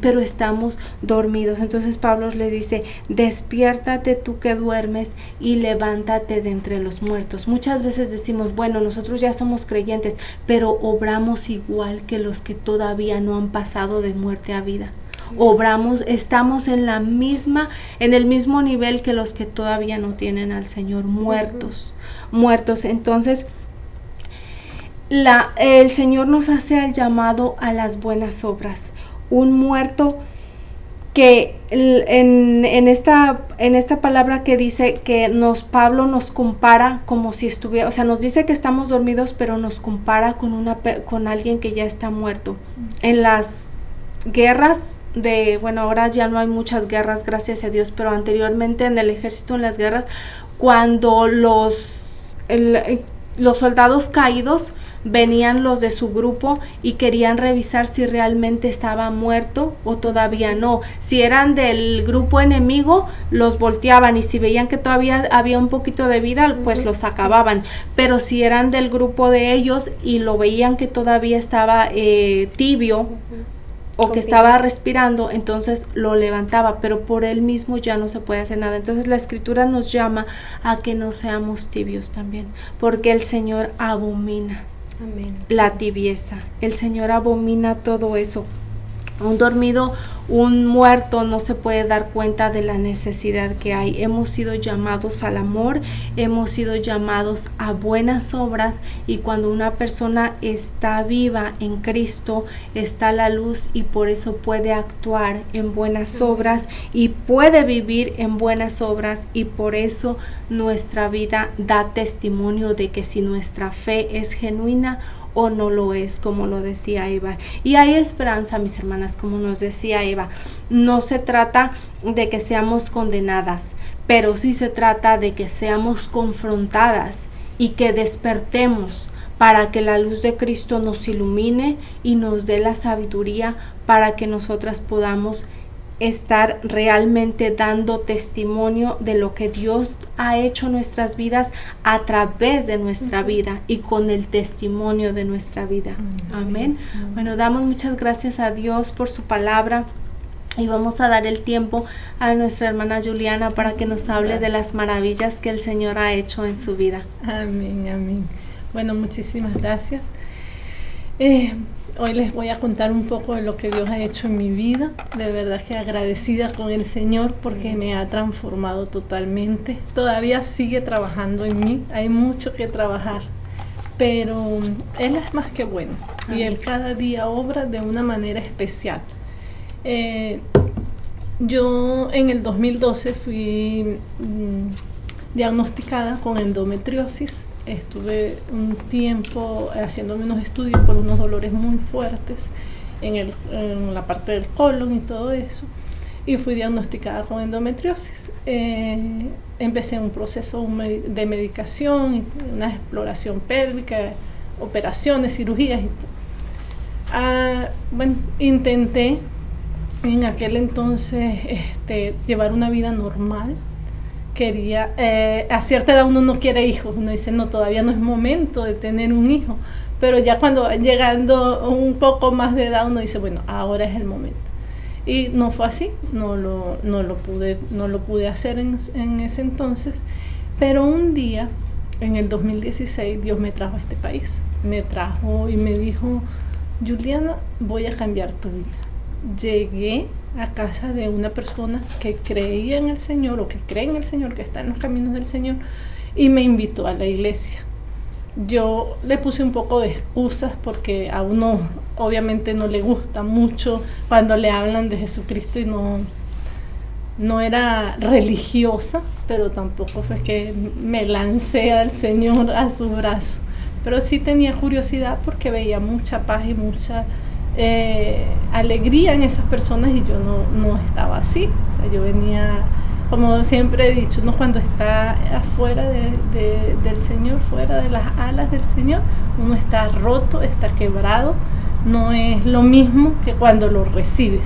Pero estamos dormidos. Entonces Pablo le dice, despiértate tú que duermes y levántate de entre los muertos. Muchas veces decimos, bueno, nosotros ya somos creyentes, pero obramos igual que los que todavía no han pasado de muerte a vida. Estamos en el mismo nivel que los que todavía no tienen al Señor, muertos. Entonces el Señor nos hace el llamado a las buenas obras. Un muerto que en esta palabra que dice que Pablo nos compara como si estuviera, o sea, nos dice que estamos dormidos, pero nos compara con alguien que ya está muerto. En las guerras ahora ya no hay muchas guerras, gracias a Dios, pero anteriormente en el ejército, en las guerras, cuando los soldados caídos venían los de su grupo y querían revisar si realmente estaba muerto o todavía no. Si eran del grupo enemigo, los volteaban y si veían que todavía había un poquito de vida, pues los acababan. Pero si eran del grupo de ellos y lo veían que todavía estaba tibio o que estaba respirando, entonces lo levantaba, pero por él mismo ya no se puede hacer nada. Entonces la Escritura nos llama a que no seamos tibios también, porque el Señor abomina la tibieza. El Señor abomina todo eso. Un dormido, un muerto no se puede dar cuenta de la necesidad que hay. Hemos sido llamados al amor, hemos sido llamados a buenas obras, y cuando una persona está viva en Cristo, está la luz y por eso puede actuar en buenas obras y puede vivir en buenas obras, y por eso nuestra vida da testimonio de que si nuestra fe es genuina o no lo es, como lo decía Eva. Y hay esperanza, mis hermanas, como nos decía Eva. No se trata de que seamos condenadas, pero sí se trata de que seamos confrontadas y que despertemos para que la luz de Cristo nos ilumine y nos dé la sabiduría para que nosotras podamos estar realmente dando testimonio de lo que Dios ha hecho en nuestras vidas a través de nuestra vida y con el testimonio de nuestra vida. Amén. Bueno, damos muchas gracias a Dios por su palabra y vamos a dar el tiempo a nuestra hermana Juliana para que nos hable de las maravillas que el Señor ha hecho en su vida. Amén. Bueno, muchísimas gracias. Hoy les voy a contar un poco de lo que Dios ha hecho en mi vida. De verdad que agradecida con el Señor porque me ha transformado totalmente. Todavía sigue trabajando en mí, hay mucho que trabajar, pero Él es más que bueno y Él cada día obra de una manera especial. Yo en el 2012 fui diagnosticada con endometriosis. Estuve un tiempo haciéndome unos estudios por unos dolores muy fuertes en la parte del colon y todo eso, y fui diagnosticada con endometriosis. Empecé un proceso de medicación, una exploración pélvica, operaciones, cirugías. Intenté en aquel entonces llevar una vida normal. Quería, a cierta edad uno no quiere hijos, uno dice no, todavía no es momento de tener un hijo, pero ya cuando va llegando un poco más de edad uno dice bueno, ahora es el momento. Y no fue así, no lo pude hacer en ese entonces, pero un día, en el 2016, Dios me trajo a este país, me trajo y me dijo, Juliana, voy a cambiar tu vida. Llegué a casa de una persona que creía en el Señor o que cree en el Señor, que está en los caminos del Señor, y me invitó a la iglesia. Yo le puse un poco de excusas porque a uno obviamente no le gusta mucho cuando le hablan de Jesucristo, y no era religiosa, pero tampoco fue que me lancé al Señor a su brazo, pero sí tenía curiosidad porque veía mucha paz y mucha alegría en esas personas, y yo no estaba así. O sea, yo venía, como siempre he dicho, uno cuando está afuera del Señor, fuera de las alas del Señor, uno está roto, está quebrado, no es lo mismo que cuando lo recibes.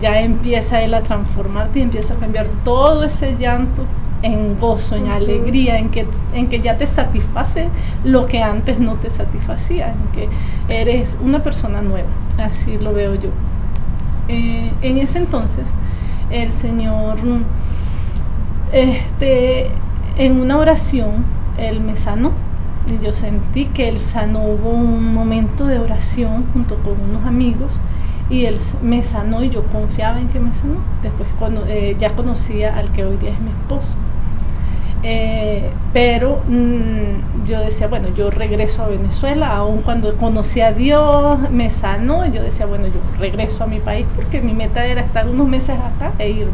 Ya empieza Él a transformarte y empieza a cambiar todo ese llanto en gozo, en alegría, en que ya te satisface lo que antes no te satisfacía, en que eres una persona nueva, así lo veo yo. En ese entonces, el Señor, en una oración, Él me sanó, y yo sentí que Él sanó. Hubo un momento de oración junto con unos amigos, y Él me sanó y yo confiaba en que me sanó. Después ya conocía al que hoy día es mi esposo. Pero yo decía, bueno, yo regreso a Venezuela, aun cuando conocí a Dios, me sanó, yo decía, bueno, yo regreso a mi país porque mi meta era estar unos meses acá e irme.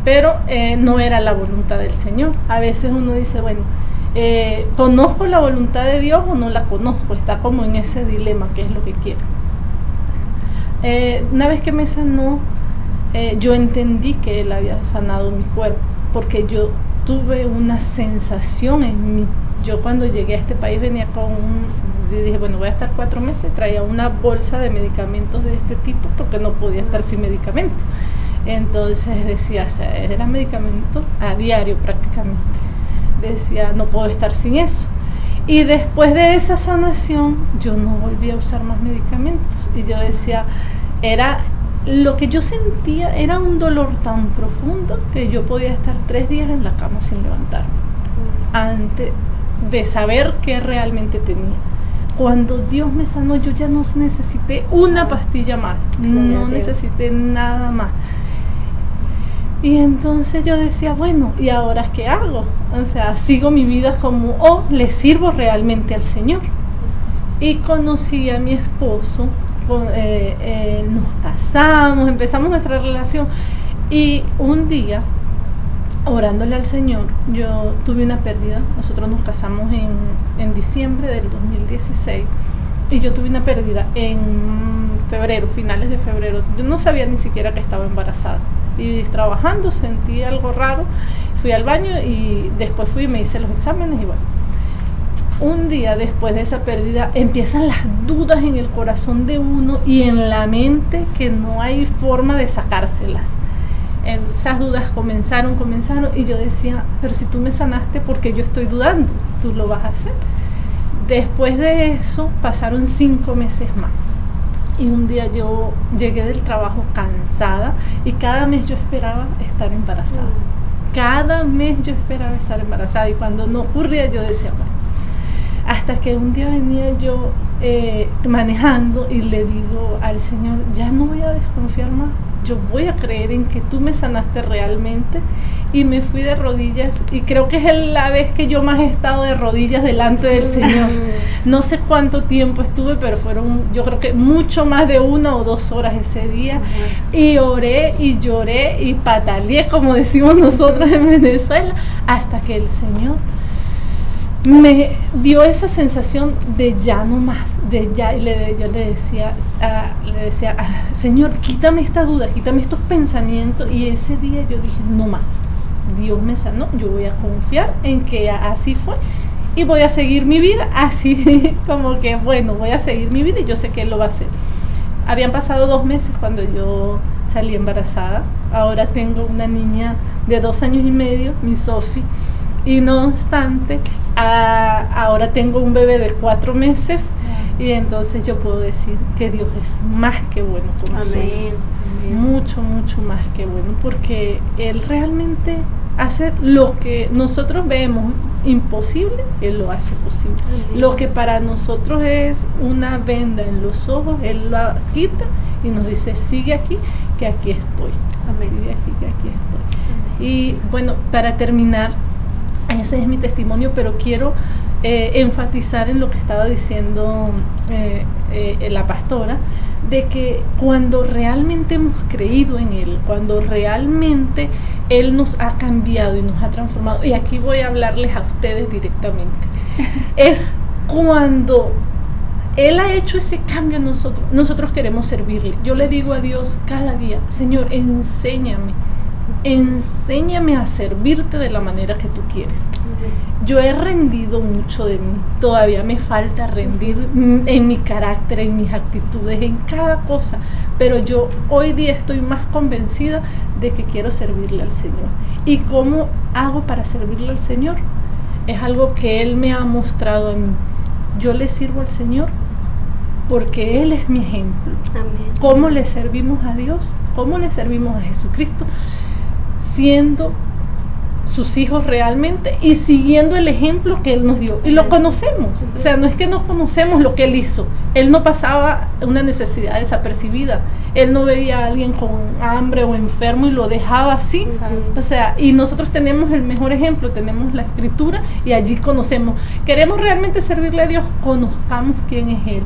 Pero no era la voluntad del Señor. A veces uno dice, bueno, ¿conozco la voluntad de Dios o no la conozco? Está como en ese dilema, ¿qué es lo que quiero? Una vez que me sanó, yo entendí que Él había sanado mi cuerpo, porque yo tuve una sensación en mí. Yo cuando llegué a este país venía dije, bueno, voy a estar 4 meses, traía una bolsa de medicamentos de este tipo porque no podía estar sin medicamentos. Entonces decía, o sea, era medicamento a diario prácticamente. Decía, no puedo estar sin eso. Y después de esa sanación, yo no volví a usar más medicamentos. Y yo decía, lo que yo sentía era un dolor tan profundo que yo podía estar 3 días en la cama sin levantarme, antes de saber qué realmente tenía. Cuando Dios me sanó, yo ya no necesité una pastilla más, no necesité nada más. Y entonces yo decía, bueno, ¿y ahora qué hago? O sea, sigo mi vida como, le sirvo realmente al Señor. Y conocí a mi esposo, nos casamos, empezamos nuestra relación, y un día, orándole al Señor, yo tuve una pérdida. Nosotros nos casamos en diciembre del 2016, y yo tuve una pérdida en febrero, finales de febrero. Yo no sabía ni siquiera que estaba embarazada, y trabajando sentí algo raro, fui al baño y después fui y me hice los exámenes, y bueno, un día después de esa pérdida empiezan las dudas en el corazón de uno y en la mente que no hay forma de sacárselas. Esas dudas comenzaron y yo decía, pero si tú me sanaste, ¿por qué yo estoy dudando? Tú lo vas a hacer. Después de eso pasaron 5 meses más, y un día yo llegué del trabajo cansada, y cada mes yo esperaba estar embarazada. Cada mes yo esperaba estar embarazada, y cuando no ocurría yo decía, bueno, Hasta que un día venía yo manejando y le digo al Señor, ya no voy a desconfiar más, yo voy a creer en que tú me sanaste realmente. Y me fui de rodillas, y creo que es la vez que yo más he estado de rodillas delante del Señor. No sé cuánto tiempo estuve, pero fueron, yo creo que mucho más de 1 o 2 horas ese día. Y oré y lloré y pataleé, como decimos nosotros en Venezuela, hasta que el Señor me dio esa sensación de ya no más, de ya. Y yo le decía, Señor, quítame esta duda, quítame estos pensamientos. Y ese día yo dije, no más. Dios me sanó, yo voy a confiar en que así fue y voy a seguir mi vida así, como que bueno, voy a seguir mi vida y yo sé que Él lo va a hacer. Habían pasado 2 meses cuando yo salí embarazada. Ahora tengo una niña de 2 años y medio, mi Sofi, y no obstante, ahora tengo un bebé de 4 meses. Y entonces yo puedo decir que Dios es más que bueno con nosotros. Mucho, mucho más que bueno, porque Él realmente hace lo que nosotros vemos imposible, Él lo hace posible. Lo que para nosotros es una venda en los ojos, Él la quita y nos dice, sigue aquí, que aquí estoy. Sigue aquí, que aquí estoy. Y bueno, para terminar, ese es mi testimonio, pero quiero enfatizar en lo que estaba diciendo la pastora, de que cuando realmente hemos creído en Él, cuando realmente Él nos ha cambiado y nos ha transformado, y aquí voy a hablarles a ustedes directamente, es cuando Él ha hecho ese cambio en nosotros. Nosotros queremos servirle. Yo le digo a Dios cada día, Señor, enséñame a servirte de la manera que tú quieres. Yo he rendido mucho de mí, todavía me falta rendir en mi carácter, en mis actitudes, en cada cosa, pero yo hoy día estoy más convencida de que quiero servirle al Señor. ¿Y cómo hago para servirle al Señor? Es algo que Él me ha mostrado a mí. Yo le sirvo al Señor porque Él es mi ejemplo. Amén. ¿Cómo le servimos a Dios? ¿Cómo le servimos a Jesucristo? Siendo sus hijos realmente y siguiendo el ejemplo que Él nos dio. Y lo conocemos. O sea, no es que no conocemos lo que Él hizo. Él no pasaba una necesidad desapercibida. Él no veía a alguien con hambre o enfermo y lo dejaba así. O sea, y nosotros tenemos el mejor ejemplo, tenemos la Escritura y allí conocemos. Queremos realmente servirle a Dios, conozcamos quién es Él,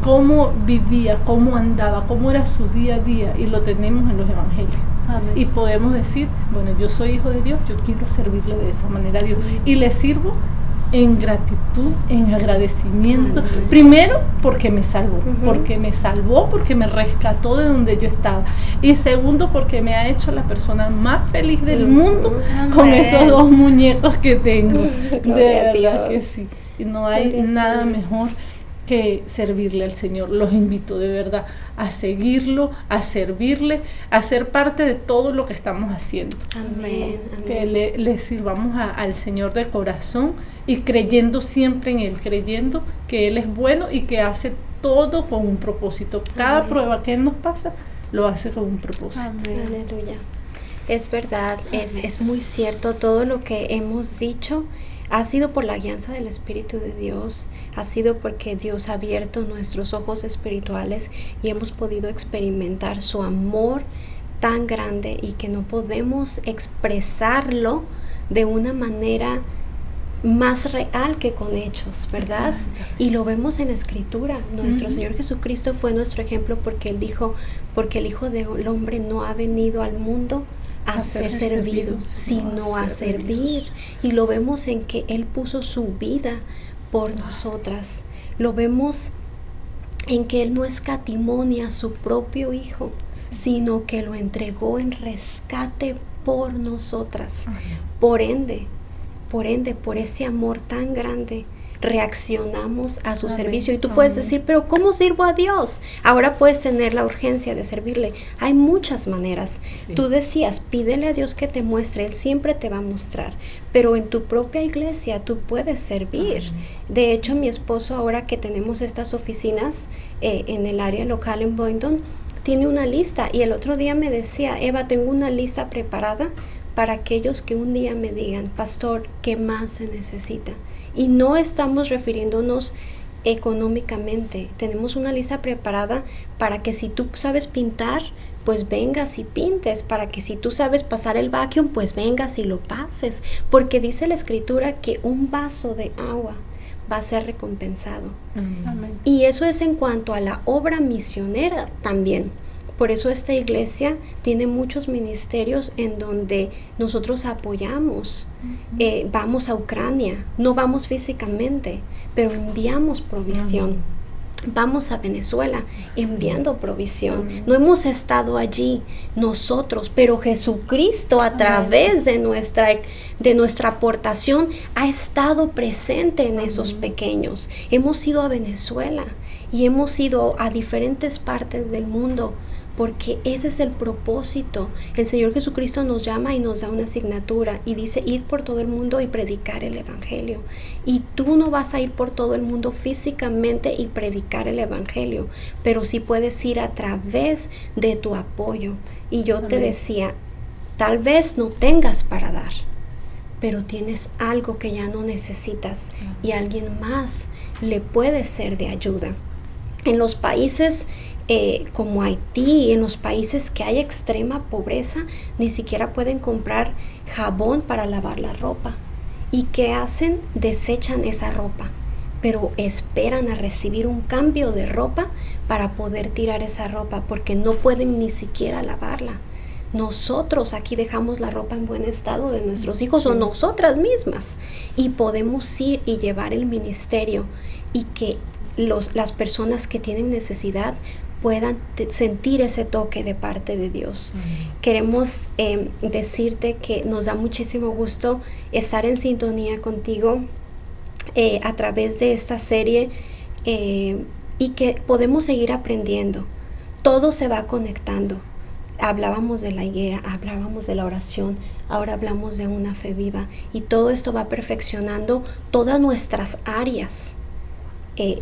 cómo vivía, cómo andaba, cómo era su día a día, y lo tenemos en los evangelios. Amén. Y podemos decir, bueno, yo soy hijo de Dios, yo quiero servirle de esa manera a Dios. Y le sirvo en gratitud, en agradecimiento. Amén. Primero, porque me salvó, porque me rescató de donde yo estaba. Y segundo, porque me ha hecho la persona más feliz del mundo. Amén. Con esos 2 muñecos que tengo. De verdad que sí. Y no hay nada mejor que servirle al Señor. Los invito de verdad a seguirlo, a servirle, a ser parte de todo lo que estamos haciendo. Amén. Que le sirvamos al Señor de corazón y creyendo siempre en Él, creyendo que Él es bueno y que hace todo con un propósito. Cada prueba que Él nos pasa, lo hace con un propósito. Amén. Aleluya. Es verdad, es muy cierto todo lo que hemos dicho. Ha sido por la guianza del Espíritu de Dios, ha sido porque Dios ha abierto nuestros ojos espirituales y hemos podido experimentar su amor tan grande y que no podemos expresarlo de una manera más real que con hechos, ¿verdad? Y lo vemos en la Escritura. Nuestro Señor Jesucristo fue nuestro ejemplo porque Él dijo, porque el Hijo del Hombre no ha venido al mundo a ser servido, sino a servir. Y lo vemos en que Él puso su vida por nosotras. Lo vemos en que Él no escatimó ni a su propio Hijo, sino que lo entregó en rescate por nosotras. Por ende, por ese amor tan grande, reaccionamos a su servicio. Y tú puedes decir, pero ¿cómo sirvo a Dios? Ahora puedes tener la urgencia de servirle. Hay muchas maneras. Tú decías, pídele a Dios que te muestre, Él siempre te va a mostrar, pero en tu propia iglesia tú puedes servir. De hecho, mi esposo, ahora que tenemos estas oficinas en el área local en Boynton, tiene una lista, y el otro día me decía, Eva, tengo una lista preparada para aquellos que un día me digan, pastor, ¿qué más se necesita? Y no estamos refiriéndonos económicamente. Tenemos una lista preparada para que si tú sabes pintar, pues vengas y pintes, para que si tú sabes pasar el vacuum, pues vengas y lo pases, porque dice la Escritura que un vaso de agua va a ser recompensado. Amén. Y eso es en cuanto a la obra misionera también. Por eso esta iglesia tiene muchos ministerios en donde nosotros apoyamos. Vamos a Ucrania, no vamos físicamente, pero enviamos provisión. Vamos a Venezuela enviando provisión. No hemos estado allí nosotros, pero Jesucristo a través de nuestra aportación ha estado presente en esos pequeños. Hemos ido a Venezuela y hemos ido a diferentes partes del mundo, porque ese es el propósito. El Señor Jesucristo nos llama y nos da una asignatura y dice, ir por todo el mundo y predicar el Evangelio. Y tú no vas a ir por todo el mundo físicamente y predicar el Evangelio, pero sí puedes ir a través de tu apoyo. Y yo te decía, tal vez no tengas para dar, pero tienes algo que ya no necesitas y alguien más le puede ser de ayuda. En los países como Haití, en los países que hay extrema pobreza, ni siquiera pueden comprar jabón para lavar la ropa. ¿Y qué hacen? Desechan esa ropa, pero esperan a recibir un cambio de ropa para poder tirar esa ropa, porque no pueden ni siquiera lavarla. Nosotros aquí dejamos la ropa en buen estado de nuestros hijos o nosotras mismas, y podemos ir y llevar el ministerio, y que las personas que tienen necesidad puedan sentir ese toque de parte de Dios. Queremos decirte que nos da muchísimo gusto estar en sintonía contigo a través de esta serie, y que podemos seguir aprendiendo. Todo se va conectando. Hablábamos de la higuera, hablábamos de la oración, ahora hablamos de una fe viva, y todo esto va perfeccionando todas nuestras áreas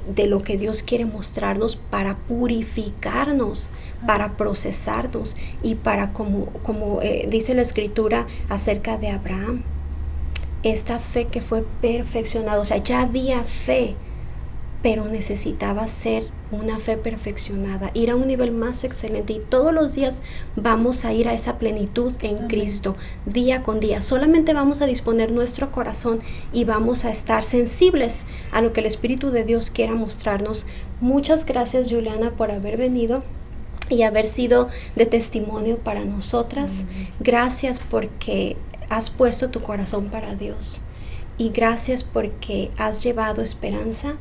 de lo que Dios quiere mostrarnos para purificarnos, para procesarnos y para, como dice la Escritura acerca de Abraham, esta fe que fue perfeccionada. O sea, ya había fe, pero necesitaba ser una fe perfeccionada, ir a un nivel más excelente, y todos los días vamos a ir a esa plenitud en Cristo, día con día. Solamente vamos a disponer nuestro corazón y vamos a estar sensibles a lo que el Espíritu de Dios quiera mostrarnos. Muchas gracias, Juliana, por haber venido y haber sido de testimonio para nosotras. Gracias porque has puesto tu corazón para Dios, y gracias porque has llevado esperanza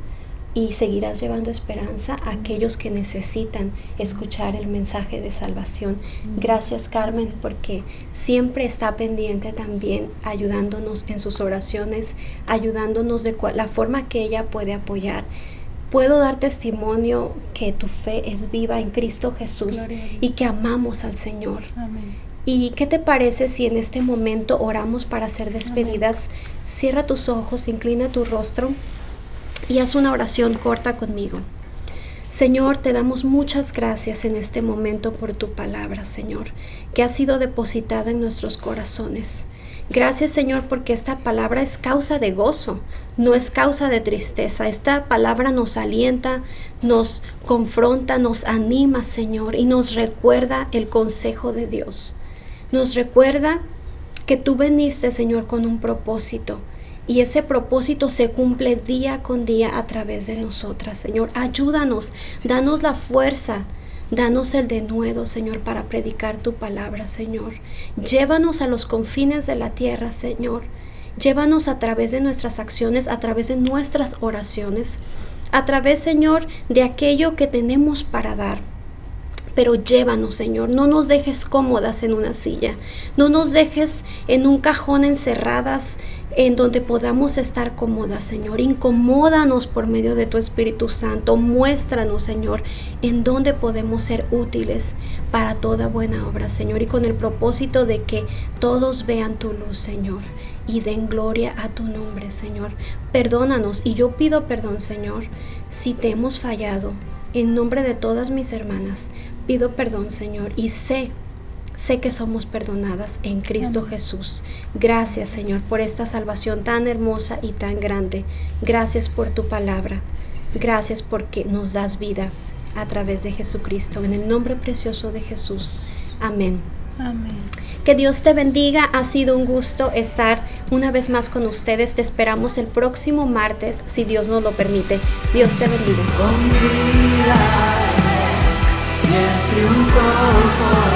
y seguirás llevando esperanza a aquellos que necesitan escuchar el mensaje de salvación. Gracias, Carmen, porque siempre está pendiente también, ayudándonos en sus oraciones, ayudándonos de la forma que ella puede apoyar. Puedo dar testimonio que tu fe es viva en Cristo Jesús y que amamos al Señor. Amén. ¿Y qué te parece si en este momento oramos para ser despedidas? Amén. Cierra tus ojos, inclina tu rostro y haz una oración corta conmigo. Señor, te damos muchas gracias en este momento por tu palabra, Señor, que ha sido depositada en nuestros corazones. Gracias, Señor, porque esta palabra es causa de gozo, no es causa de tristeza. Esta palabra nos alienta, nos confronta, nos anima, Señor, y nos recuerda el consejo de Dios. Nos recuerda que tú viniste, Señor, con un propósito, y ese propósito se cumple día con día a través de nosotras, Señor. Ayúdanos, danos la fuerza, danos el denuedo, Señor, para predicar tu palabra, Señor. Llévanos a los confines de la tierra, Señor. Llévanos a través de nuestras acciones, a través de nuestras oraciones, a través, Señor, de aquello que tenemos para dar. Pero llévanos, Señor, no nos dejes cómodas en una silla, no nos dejes en un cajón encerradas en donde podamos estar cómodas, Señor. Incomódanos por medio de tu Espíritu Santo. Muéstranos, Señor, en donde podemos ser útiles para toda buena obra, Señor, y con el propósito de que todos vean tu luz, Señor, y den gloria a tu nombre, Señor. Perdónanos, y yo pido perdón, Señor, si te hemos fallado. En nombre de todas mis hermanas, pido perdón, Señor, y sé Sé que somos perdonadas en Cristo Amén. Jesús. Gracias, Señor, por esta salvación tan hermosa y tan grande. Gracias por tu palabra. Gracias porque nos das vida a través de Jesucristo. En el nombre precioso de Jesús. Amén. Amén. Que Dios te bendiga. Ha sido un gusto estar una vez más con ustedes. Te esperamos el próximo martes, si Dios nos lo permite. Dios te bendiga. Confía en Él, y el triunfo por